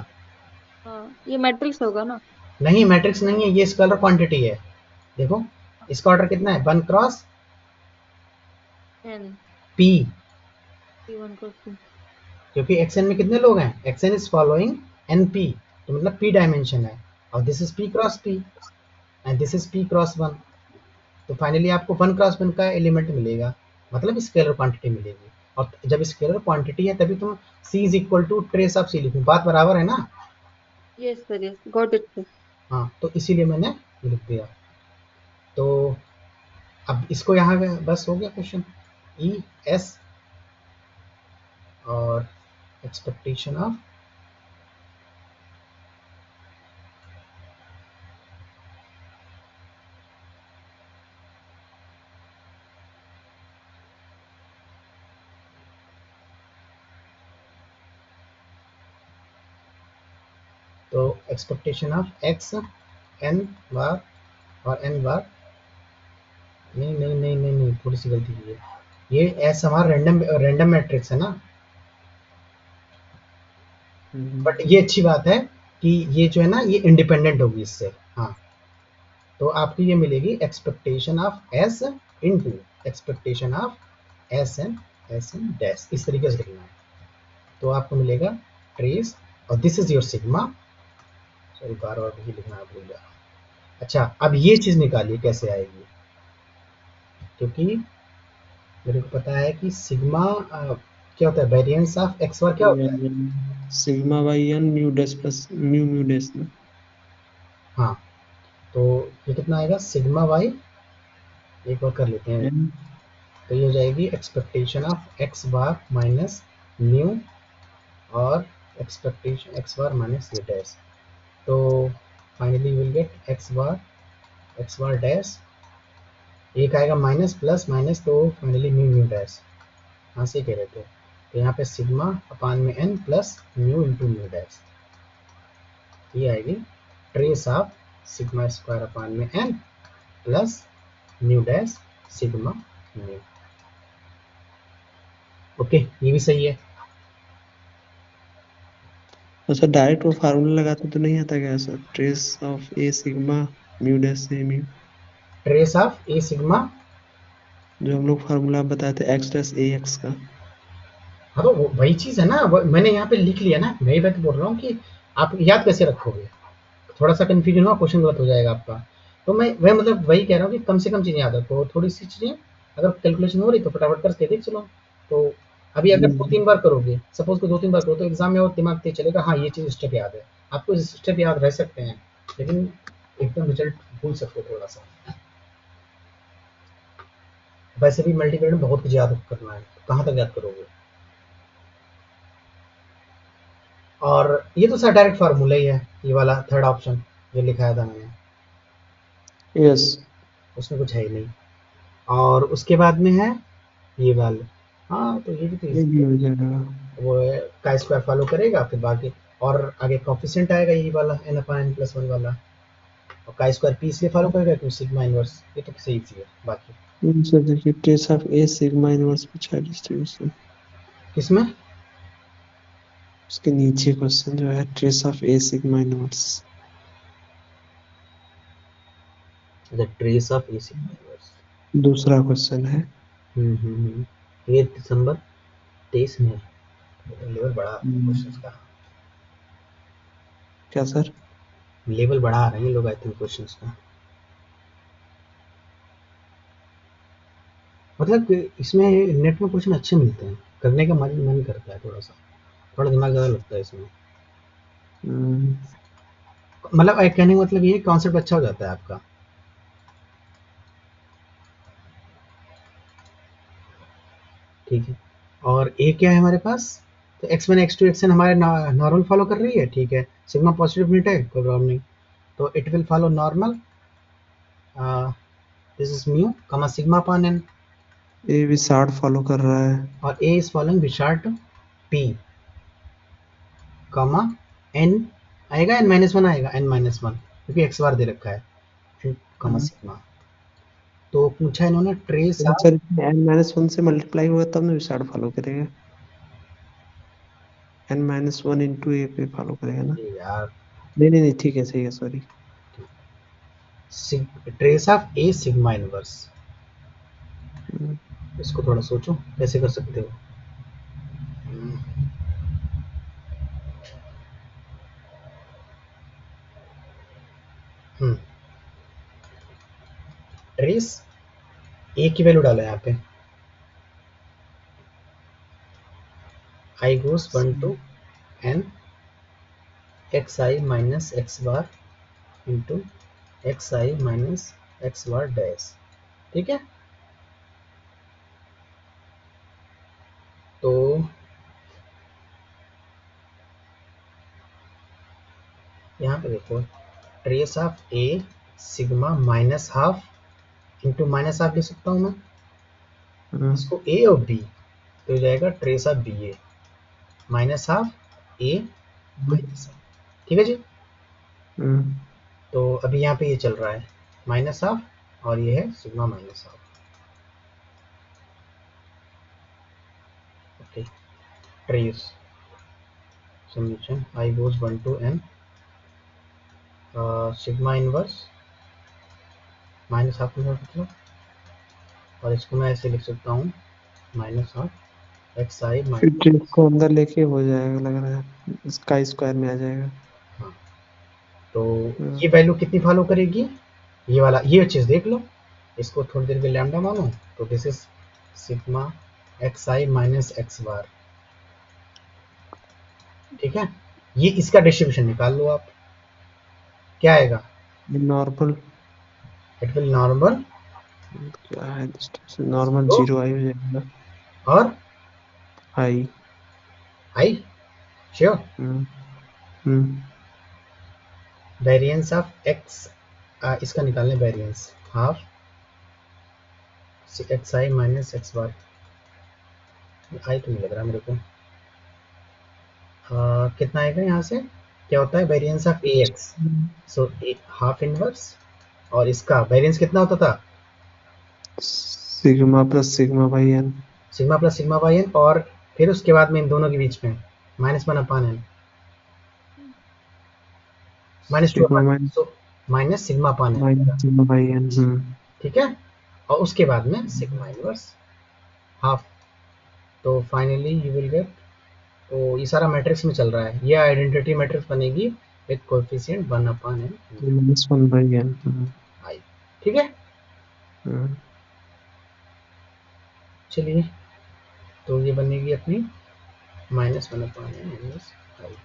हाँ, ये मैट्रिक्स होगा ना, नहीं, मैट्रिक्स नहीं है, ये स्केलर क्वांटिटी है, देखो इसका ऑर्डर कितना है, 1 cross n p, one cross two, क्योंकि एक्स एन में कितने लोग हैं, x n is following n p, तो मतलब पी डायमेंशन है, और this is p cross p and this is p cross one, तो फाइनली आपको 1 क्रॉस 1 का एलिमेंट मिलेगा, मतलब स्केलर क्वांटिटी मिलेगी। और जब स्केलर क्वांटिटी है तभी तुम C is equal to trace of C लिखो, बात बराबर है ना? Yes, sir. Yes. Got it, sir. हाँ, तो इसीलिए मैंने लिख दिया। तो अब इसको यहाँ पे बस हो गया क्वेश्चन। ई एस और एक्सपेक्टेशन ऑफ तो एक्सपेक्टेशन ऑफ एक्स एन बार और एन बार, नहीं नहीं नहीं नहीं नहीं, थोड़ी सी गलती की है। ये एस हमारा रैंडम मैट्रिक्स है ना, बट ये अच्छी बात है कि ये जो है ना ये इंडिपेंडेंट होगी इससे। हाँ, तो आपको ये मिलेगी expectation of s into expectation of s n dash, इस तरीके से लिखना है। तो आपको मिलेगा ट्रेस, और this is your sigma. Sorry, बार बार भी लिखना भूल गया। अच्छा, अब ये चीज निकालिए कैसे आएगी, क्योंकि मेरे को पता है कि सिग्मा क्या होता है, वेरिएंस ऑफ एक्स बार क्या होता है? Sigma by n mu dash plus mu mu dash ना। हाँ, तो ये कितना आएगा सिग्मा बाई, एक और कर लेते हैं। एन तो ये हो जाएगी expectation of x bar minus new और एक्सपेक्टेशन एक्स बार माइनस ये डैश। तो finally will get x bar dash, एक आएगा माइनस प्लस माइनस, तो फाइनली म्यू म्यू डैश। हाँ, से कह रहे थे। तो यहाँ पे सिग्मा अपान में N plus mu into mu dash, ये आएगी trace of sigma square upon में N plus mu dash sigma mu. Okay, ये भी सही है। अच्छा, डायरेक्ट वो फार्मूला लगाते तो नहीं आता क्या sir? Trace of A sigma mu dash से mu, trace of A sigma, जो हम लोग फार्मूला बताए थे एक्स डैश ए एक्स का। हाँ तो वही चीज है ना, मैंने यहाँ पे लिख लिया ना, मैं बात बोल रहा हूँ कि आप याद कैसे रखोगे, थोड़ा सा कंफ्यूजन हुआ, क्वेश्चन गलत हो जाएगा आपका। तो मैं वह मतलब वही कह रहा हूँ कि कम से कम चीजें याद रखो, थोड़ी सी चीजें अगर कैलकुलेशन हो रही तो फटाफट करके देख चलो। तो अभी अगर 2-3 बार करोगे, सपोज को 2-3 बार करो, तो एग्जाम में और दिमाग तेज चलेगा, हाँ ये चीज स्टेप याद है, आपको स्टेप याद रह सकते हैं, लेकिन एकदम रिजल्ट भूल सकते हो थोड़ा सा। वैसे भी मल्टीपल में बहुत कुछ याद करना है, कहाँ तक याद करोगे? और ये तो सर डायरेक्ट फार्मूला ही है, ये वाला थर्ड ऑप्शन जो लिखाया था मैंने, यस, उसमें कुछ है ही नहीं। और उसके बाद में है ये वाले, हाँ तो ये भी तो ये easy भी है। हो जाएगा। वो का स्क्वायर फॉलो करेगा, फिर बाकी और आगे कोफिशिएंट आएगा यही वाला N upon N plus one वाला, और का स्क्वायर पी इसलिए फॉलो करेगा क्योंकि सिग्मा इनवर्स, ये तो सही है। बाकी सर देखिए, trace of A sigma inverse पूछा है डिस्ट्रीब्यूशन, किसमें? उसके नीचे क्वेश्चन जो है trace of A sigma inverse. अच्छा, trace of A sigma inverse, दूसरा क्वेश्चन है। ये दिसंबर 23 में लेवल बढ़ा क्वेश्चंस का, क्या सर? लेवल बढ़ा रहे हैं लोग आई थिंक क्वेश्चंस का, मतलब कि इसमें नेट में क्वेश्चन अच्छे मिलते हैं, करने का मन करता है, थोड़ा दिमाग ज़्यादा लगता है इसमें। मतलब कहने का मतलब ये कॉन्सेप्ट अच्छा हो जाता है आपका। ठीक है, और ए क्या है हमारे पास, तो x1 x2 xn हमारे नॉर्मल फॉलो कर रही है, ठीक है, सिग्मा पॉजिटिव यूनिट है, कोई प्रॉब्लम नहीं, तो it will follow normal, this is mu comma sigma upon n, A भी शार्ट फॉलो कर रहा है। और A is following Wishart p comma n, आएगा एन माइनस वन, आएगा एन माइनस वन क्योंकि एक्स बार दे रखा है, कमा सिग्मा। तो पूछा इन्होंने trace of, sir n minus one से मल्टीप्लाई होगा तब ना शार्ट फॉलो करेगा, n minus one into A पे फॉलो करेगा ना। यार नहीं नहीं नहीं, ठीक है, सही है, sorry. Trace of A sigma inverse, इसको थोड़ा सोचो कैसे कर सकते हो। ट्रेस ए की वैल्यू डालो यहाँ पे, आई goes 1 to n x i minus x bar into x i minus x bar dash. ठीक है, तो यहाँ पे देखो trace of A sigma minus half into minus half लिख सकता हूँ मैं इसको ए और बी, तो हो जाएगा trace of B A minus half A minus half. ठीक है जी, तो अभी यहाँ पे ये चल रहा है माइनस हाफ और ये है sigma minus half. Okay, trace summation I goes 1 to n sigma inverse minus half मतलब, और इसको मैं ऐसे लिख सकता हूँ माइनस हाफ एक्स आई फिर ट्रेस माइनस, को अंदर लेके हो जाएगा, लग रहा है इसका स्क्वायर में आ जाएगा। हाँ, तो ये वैल्यू कितनी फॉलो करेगी, ये वाला, ये चीज़ देख लो, इसको थोड़ी देर के लैम्डा मानो, तो this is sigma x i minus x bar. ठीक है, ये इसका डिस्ट्रीब्यूशन निकाल लो आप, क्या आएगा, नॉर्मल इट विल नॉर्मल क्या है, नॉर्मल 0 जीरो आई हो जाएगा, और I I sure, hmm variance of x, इसका निकालने variance half x i minus x bar, आई तो नहीं लग रहा मेरे को, कितना आएगा यहाँ से, क्या होता है variance of A X, so half inverse, और इसका वेरिएंस कितना होता था, sigma plus sigma by N, sigma plus sigma by N, और फिर उसके बाद में इन दोनों के बीच में minus 1 upon n, minus 2 sigma upon, so minus sigma upon n. Minus sigma by n. ठीक है, और उसके बाद में सिग्मा इनवर्स हाफ, तो फाइनली यू विल गेट, तो ये सारा मैट्रिक्स में चल रहा है, ये आइडेंटिटी मैट्रिक्स बनेगी with coefficient 1 upon n minus one by n. I. ठीक है, चलिए, तो ये बनेगी अपनी माइनस 1 अपान एन माइनस आई।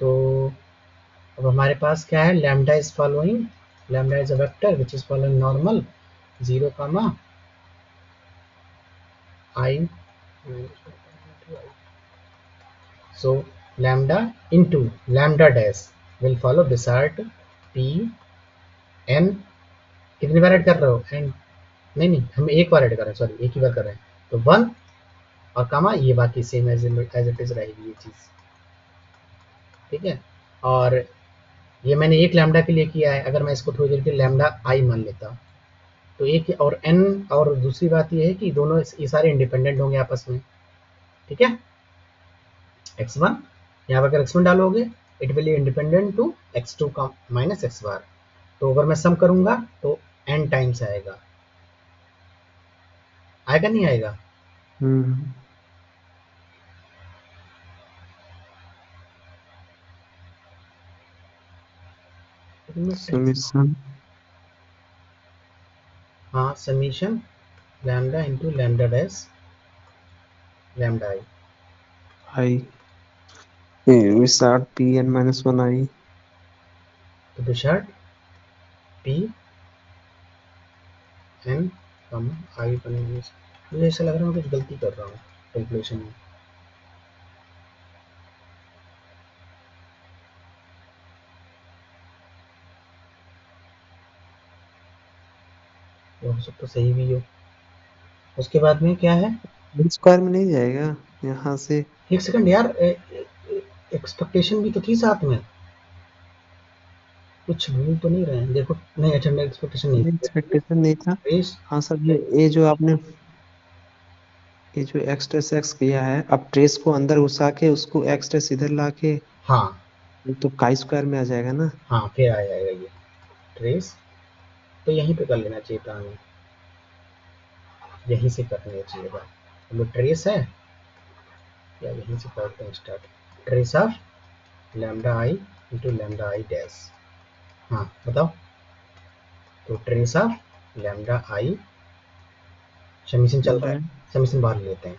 तो अब हमारे पास क्या है, lambda is following, lambda is a vector which is following normal 0 comma I, so lambda into lambda dash will follow beside p n, कितनी बार ऐड कर रहे हो n, नहीं हम एक बार ऐड कर रहे हैं, सॉरी एक ही बार कर रहे हैं, तो 1 और कामा ये बाकी सेम एज इट इज रहेगी ये चीज। ठीक है, और ये मैंने एक लैम्डा के लिए किया है, अगर मैं इसको थोड़ी देर के लैम्डा आई मान लेता तो एक और n, और दूसरी बात ये है कि दोनों ये सारे इंडिपेंडेंट होंगे आपस में। ठीक है, x1 यहाँ पर अगर x1 डालोगे it will independent to x2 का माइनस एक्स बार, तो अगर मैं सम करूंगा तो n टाइम्स आएगा, आएगा नहीं आएगा, समीशन हाँ summation lambda into lambda dash lambda i i विशार्ड p n minus one i, तो बिशार्ड पी एन कम आई बनेगी। मुझे ऐसा लग रहा है मैं कुछ गलती कर रहा हूँ कैलकुलेशन में, हो सकता तो सही भी हो। उसके बाद में क्या है, स्क्वायर में नहीं जाएगा यहाँ से, एक सेकंड यार, एक्सपेक्टेशन भी तो थी साथ में, कुछ भूल तो नहीं रहे हैं, देखो नहीं अच्छा मेरा एक्सपेक्टेशन नहीं एक्सपेक्टेशन नहीं था। रेस, हाँ सर, ये जो आपने ये जो एक्स ट्रेस एक्स किया है, अब ट्रेस को अंदर घुसा के उसको एक्स ट्रेस इधर ला के, हाँ तो काई स्क्वायर में आ जाएगा ना। हाँ फिर आ जाएगा ये ट्रेस, तो यहीं पे कर लेना चाहिए था हमें, यहीं से करना चाहिए था, अब ट्रेस है या यहीं से करते हैं start, trace of lambda I into lambda I dash. हाँ बताओ, तो trace of lambda I, summation चल रहा है, समीशन बाहर लेते हैं,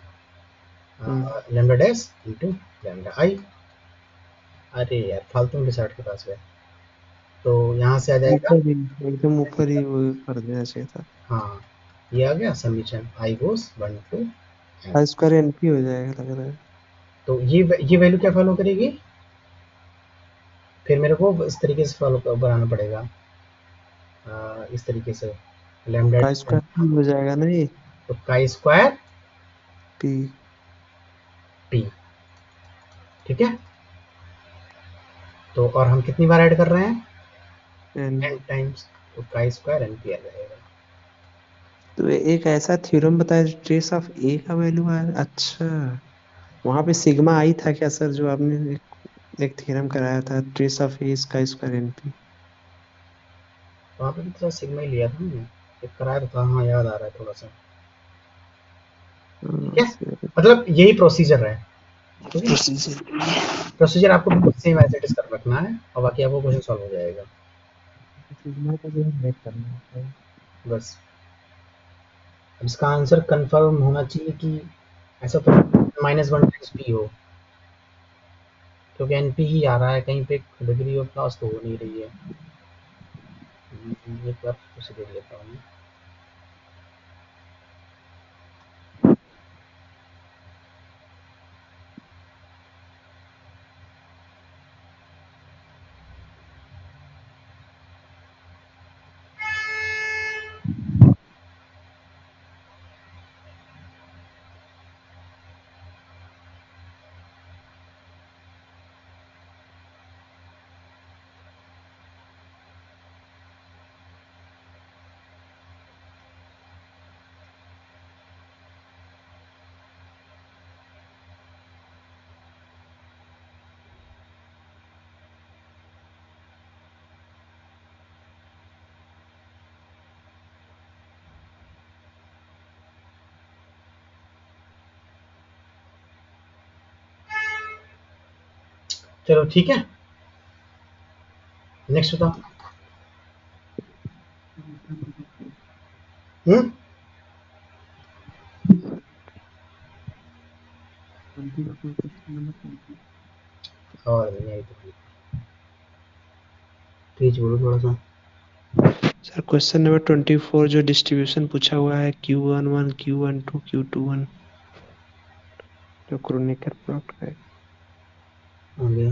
लैम्डा डैश इंटू लैम्डा आई। अरे यार फालतू में डिसाइड के पास गए, तो यहाँ से आ जाएगा ऊपर ही, एकदम ऊपर ही वो कर देना चाहिए था। हाँ ये आ गया summation I goes 1 to n। I square NP हो जाएगा लग रहा है। तो ये वैल्यू क्या फॉलो करेगी, फिर मेरे को इस तरीके से फॉलो बनाना पड़ेगा, इस तरीके से लैम्डा का स्क्वायर हो जाएगा ना ये, तो काई स्क्वायर पी। टी, ठीक है। तो और हम कितनी बार ऐड कर रहे हैं, एन। n टाइम्स, तो काई स्क्वायर एन पी आ जाएगा। तो एक ऐसा थ्योरम बताया ट्रेस ऑफ ए का वैल्यू है। अच्छा, वहां पे सिग्मा आई था क्या सर, जो आपने एक थ्योरम कराया था, ट्रेस ऑफ ए का स्क्वायर एनपी। वहाँ पे भी थोड़ा सिग्मा ही लिया था हमने, एक कराया तो था, हाँ याद आ रहा है थोड़ा सा, ठीक है। मतलब यही प्रोसीजर है, ठीक है। प्रोसीजर आपको बिल्कुल सेम एज इट इज कर रखना है और बाकी आपको क्वेश्चन सॉल्व हो जाएगा सिग्मा का जो है करना है। बस। अब इसका आंसर कंफर्म होना चाहिए कि ऐसा तो -1 टाइम्स पी हो, क्योंकि एनपी ही आ रहा है, कहीं पे डिग्री ऑफ लॉस तो हो नहीं रही है। एक बार उसे देख लेता हूँ। चलो ठीक है, नेक्स्ट बताओ। हम्म, और नहीं आई तो तेज बोलो थोड़ा सा। सर क्वेश्चन नंबर 24 जो डिस्ट्रीब्यूशन पूछा हुआ है Q11 Q12 Q21, जो क्रोनेकर प्लॉट का है। आ गया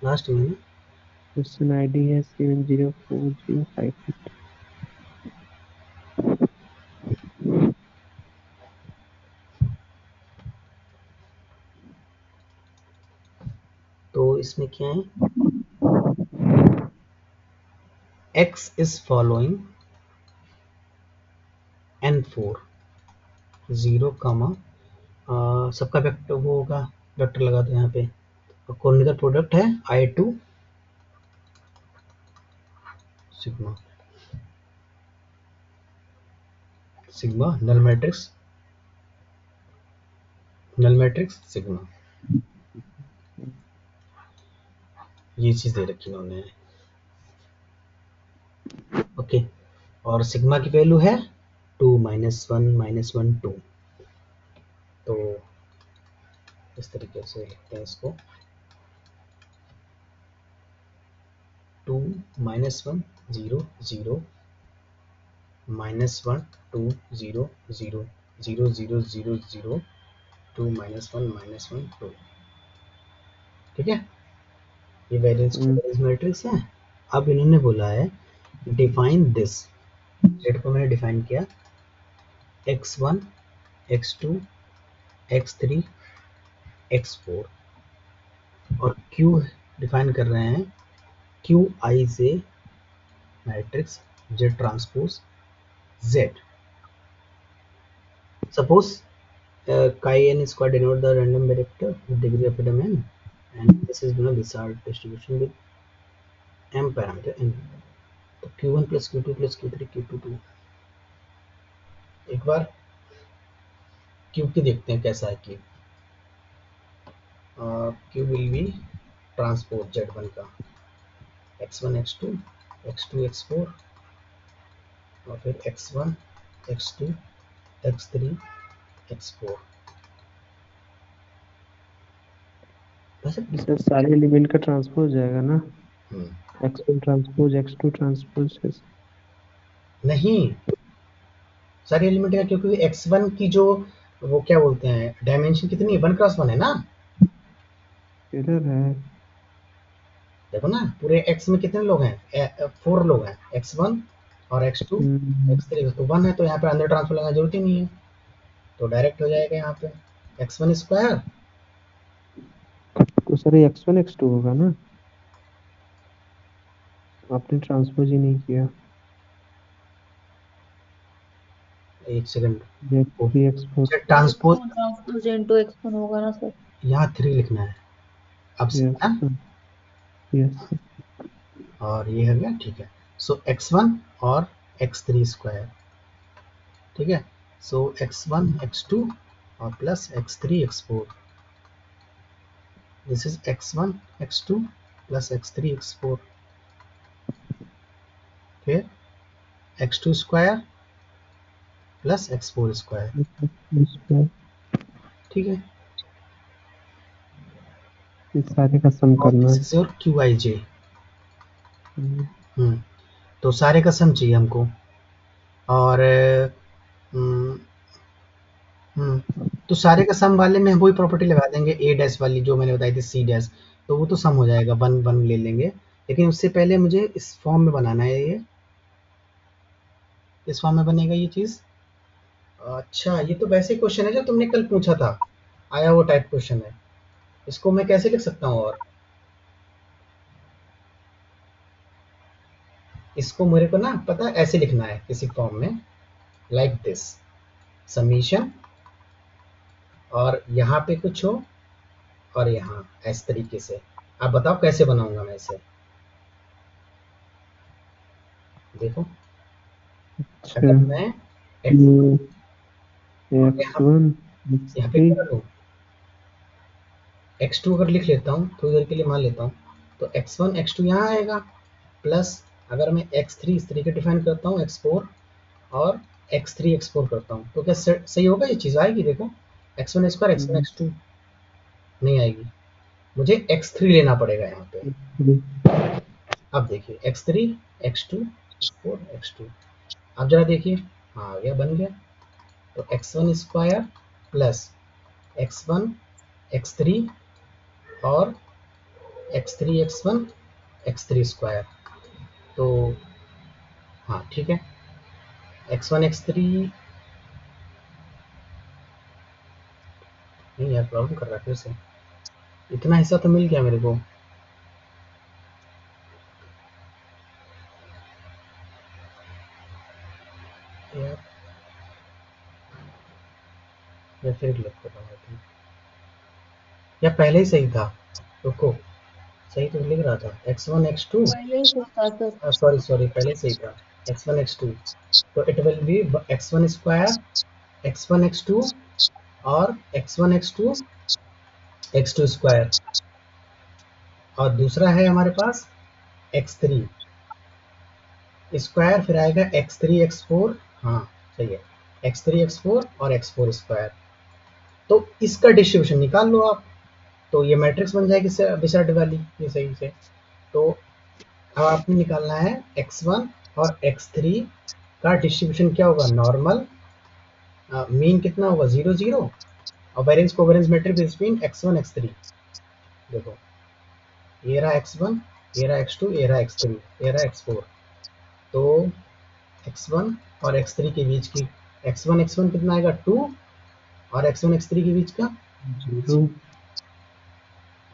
लास्ट में ना, क्वेश्चन आईडी है 704058। तो इसमें क्या है, x इज फॉलोइंग n4 0 कामा, सबका वेक्टर वो होगा, वेक्टर लगा दो यहाँ पे, और कोर्निकर प्रोडक्ट है I2 sigma, sigma null matrix sigma, ये चीज दे रखी इन्होंने, ओके। और सिग्मा की वैल्यू है 2 -1 -1 2, तो इस तरीके से लिखते हैं इसको, 2 -1 0 0 -1 2 0 0 0 0 0 0 2 -1 -1 2, ठीक है। ये वैलेंस मैट्रिक्स है। अब इन्होंने बोला है डिफाइन दिस, जेड को मैंने डिफाइन किया x1 x2 x3 x4, और q डिफाइन कर रहे हैं क्यू आई से matrix Z transpose Z. Suppose chi n square denote the random vector with degree of freedom n, and this is Lissard distribution with m parameter n, तो q1 plus q2 plus q3 q2 2। एक बार क्यूब की देखते हैं कैसा है cube. Cube will be transpose Z1 का x1 x2 x2 x4 और फिर x1 x2 x3 x4। Sir सारे एलिमेंट का ट्रांसपोज जाएगा ना, हम्म, x1 ट्रांसपोज x2 ट्रांसपोज नहीं सारे एलिमेंट का, क्योंकि x1 की जो वो क्या बोलते हैं डायमेंशन कितनी है, 1x1 है ना। इधर है। देखो ना पूरे x में कितने लोग हैं, 4 लोग हैं, x1 और x2 x3, तो 1 है, तो यहाँ पे अंदर ट्रांसफर लगाने की जरूरत ही नहीं है, तो डायरेक्ट हो जाएगा यहाँ पे x1 स्क्वायर। तो सर ये x1 x2 होगा ना, आपने ट्रांसपोज ही नहीं किया। एक सेकंड, ये 3x4। Transpose transpose into x1 होगा ना सर। यहाँ 3 लिखना है अब से, यस है? यस। और ये हो गया, ठीक है। सो x1 और x3 स्क्वायर, ठीक है। सो x1 x2 और plus x3 x4, this is x1 x2 plus x3 x4, फिर x2 square plus x4 square, ठीक है। ये सारे का सम और करना दिस है। Is your qij। तो सारे का सम चाहिए हमको, और तो सारे का सम वाले में वही प्रॉपर्टी लगा देंगे, ए डैश वाली जो मैंने बताई थी, सी डैश, तो वो तो सम हो जाएगा, 1 1 ले लेंगे। लेकिन उससे पहले मुझे इस फॉर्म में बनाना है, ये इस फॉर्म में बनेगा ये चीज़। अच्छा, ये तो वैसे क्वेश्चन है जो तुमने कल पूछा था, आया वो टाइप क्वेश्चन है। इसको मैं कैसे लिख सकता हूँ, और इसको मेरे को ना पता है ऐसे लिखना है किसी फॉर्म में, लाइक दिस, समीशन, और यहाँ पे कुछ हो और यहाँ इस तरीके से। आप बताओ कैसे बनाऊंगा मैं इसे, देखो। अच्छा अगर मैं x1 यहाँ पे x3 क्या करूँ, x2 अगर लिख लेता हूँ थोड़ी देर के लिए मान लेता हूँ, तो x1 x2 यहाँ आएगा, प्लस अगर मैं x3 इस तरीके डिफाइन करता हूँ, x4 और x3 x4 करता हूँ, तो क्या सही होगा, ये चीज़ आएगी। देखो x1 स्क्वायर x1 x2 नहीं आएगी, मुझे x3 लेना पड़ेगा यहाँ पे। अब देखिए x3 x2 x4 x2, अब जरा देखिए, हाँ आ गया, बन गया। तो x1 square plus x1 x3 और x3 x1 x3 स्क्वायर, तो हाँ ठीक है, x1 x3 नहीं यार, प्रॉब्लम कर रहा है फिर से, इतना हिस्सा तो मिल गया मेरे को। यार मैं फिर लिख कर रहा हूँ, या पहले ही सही था, रुको, सही तो लिख रहा था, x1 x2, पहले ही था सर। सॉरी सॉरी, पहले सही था, x1 x2, तो it will B x1 square x1 x2 और x1 x2 x2 स्क्वायर, और दूसरा है हमारे पास x3 स्क्वायर, फिर आएगा x3 x4, हाँ सही है, x3 x4 और x4 स्क्वायर। तो इसका डिस्ट्रीब्यूशन निकाल लो आप, तो ये मैट्रिक्स बन जाएगी बिसर्ड वाली, ये सही से। तो अब आपने निकालना है x1 और x3 का डिस्ट्रीब्यूशन क्या होगा, नॉर्मल मीन कितना होगा, 0 0, और variance covariance matrix between x1 x3। देखो ये रहा x1, ये रहा x2, ये रहा x3, ये रहा x4, तो x1 और x3 के बीच की x1 x1 कितना आएगा 2, और x1 x3 के बीच का 0।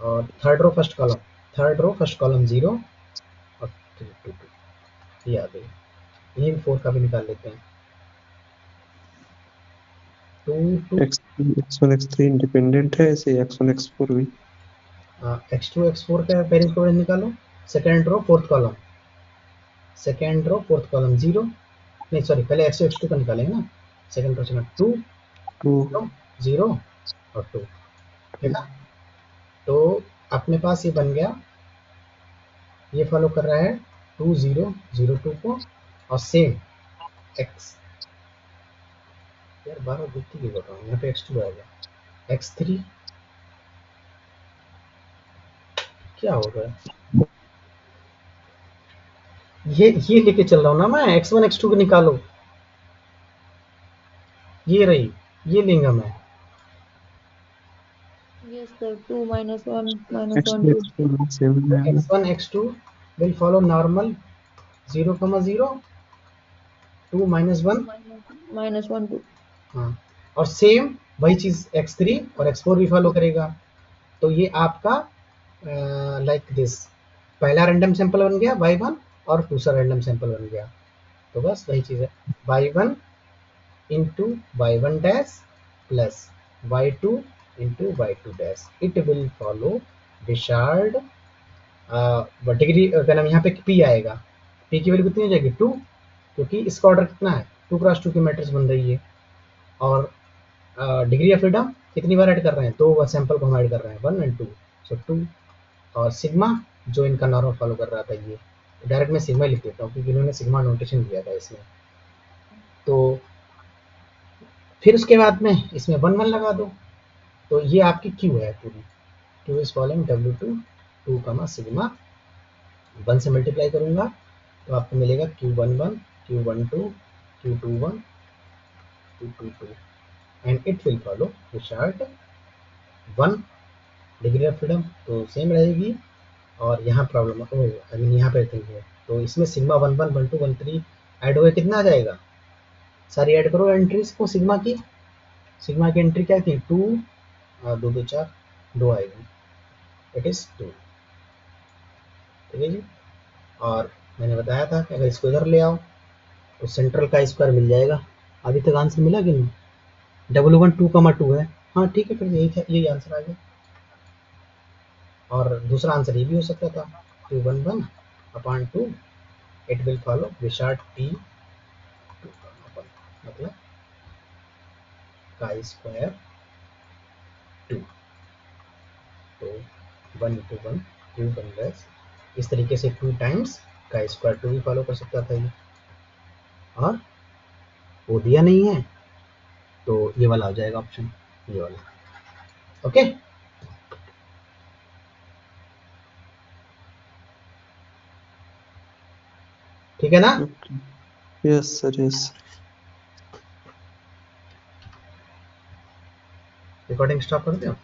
और third row first column, third row first column 0 और 3 2 2, ये आ गई। यही 4 का भी निकाल लेते हैं, 2 2 x1 x3 इंडिपेंडेंट है, ऐसे x1 x4 भी। x2 x4 का पेरेंट्स कोवेरिएंस निकालो, second row fourth column, second row fourth column 0, नहीं सॉरी, पहले x2 x2 का निकालेंगे ना, सेकेंड रो सेकेंड 2 2 0 और 2, ठीक है। तो अपने पास ये बन गया, ये फॉलो कर रहा है 2 0 0 2 को, और सेम x, यार बार गलती क्यों कर रहा हूँ, यहाँ पे x2 आएगा, x3 क्या हो रहा है, ये लेके चल रहा हूँ ना मैं, x1 x2 को निकालो, ये रही, ये लेंगे मैं, Yes, sir. 2 minus 1 minus 1 X2 2. X2 7 आएगा। x1 x2 will follow normal 0 0 2 minus 1, Minus 1 2. हाँ, और सेम वही चीज x3 और x4 भी फॉलो करेगा। तो ये आपका लाइक दिस, पहला रैंडम सैंपल बन गया y1 और दूसरा रैंडम सैंपल बन गया। तो बस वही चीज है, y1 into y1 dash plus y2 into y2 dash, it will follow Wishart degree, क्या नाम, यहाँ पे p आएगा, p की वैल्यू कितनी हो जाएगी 2, क्योंकि इसका ऑर्डर कितना है 2 क्रॉस 2 की मैट्रिक्स बन रही है, और डिग्री ऑफ फ्रीडम कितनी बार ऐड कर रहे हैं, 2 सैंपल को हम ऐड कर रहे हैं 1 and 2, सो 2, और सिग्मा जो इनका नॉर्मल फॉलो कर रहा था, ये डायरेक्ट मैं सिग्मा लिख देता हूँ क्योंकि इन्होंने सिग्मा नोटेशन दिया था इसमें। तो फिर उसके बाद में इसमें 1 1 लगा दो, तो ये आपकी क्यू है पूरी, क्यू इज फॉलोइंग W2 2 कमा सिग्मा, 1 से मल्टीप्लाई करूंगा तो आपको मिलेगा Q11 Q12 Q21 Q22 and it will follow Wishart 1 degree of freedom तो सेम रहेगी, और यहाँ प्रॉब्लम आई मीन यहाँ पे थिंग है, तो इसमें सिग्मा 1 1 1 2 1 3 ऐड हो गया, कितना आ जाएगा, सारी ऐड करो एंट्रीज को सिग्मा की, सिग्मा की एंट्री क्या थी 2 2 2 4 2 आएगी, इट इज 2, ठीक है जी। और मैंने बताया था कि अगर इसको इधर ले आओ तो सेंट्रल का स्क्वायर मिल जाएगा। अभी तक आंसर मिला कि नहीं, W1 2 है, हाँ ठीक है, फिर यही आंसर आ गया। और दूसरा आंसर ये भी हो सकता था 2 1 1 upon 2, it will follow Wishart T 2 मतलब का स्क्वायर 2, तो 1 into 1 2 बन गया, इस तरीके से 2 टाइम्स का स्क्वायर 2 भी फॉलो कर सकता था ये, और वो दिया नहीं है तो ये वाला हो जाएगा ऑप्शन, ये वाला, ओके। ठीक है ना, yes sir yes. Recording stop कर दो।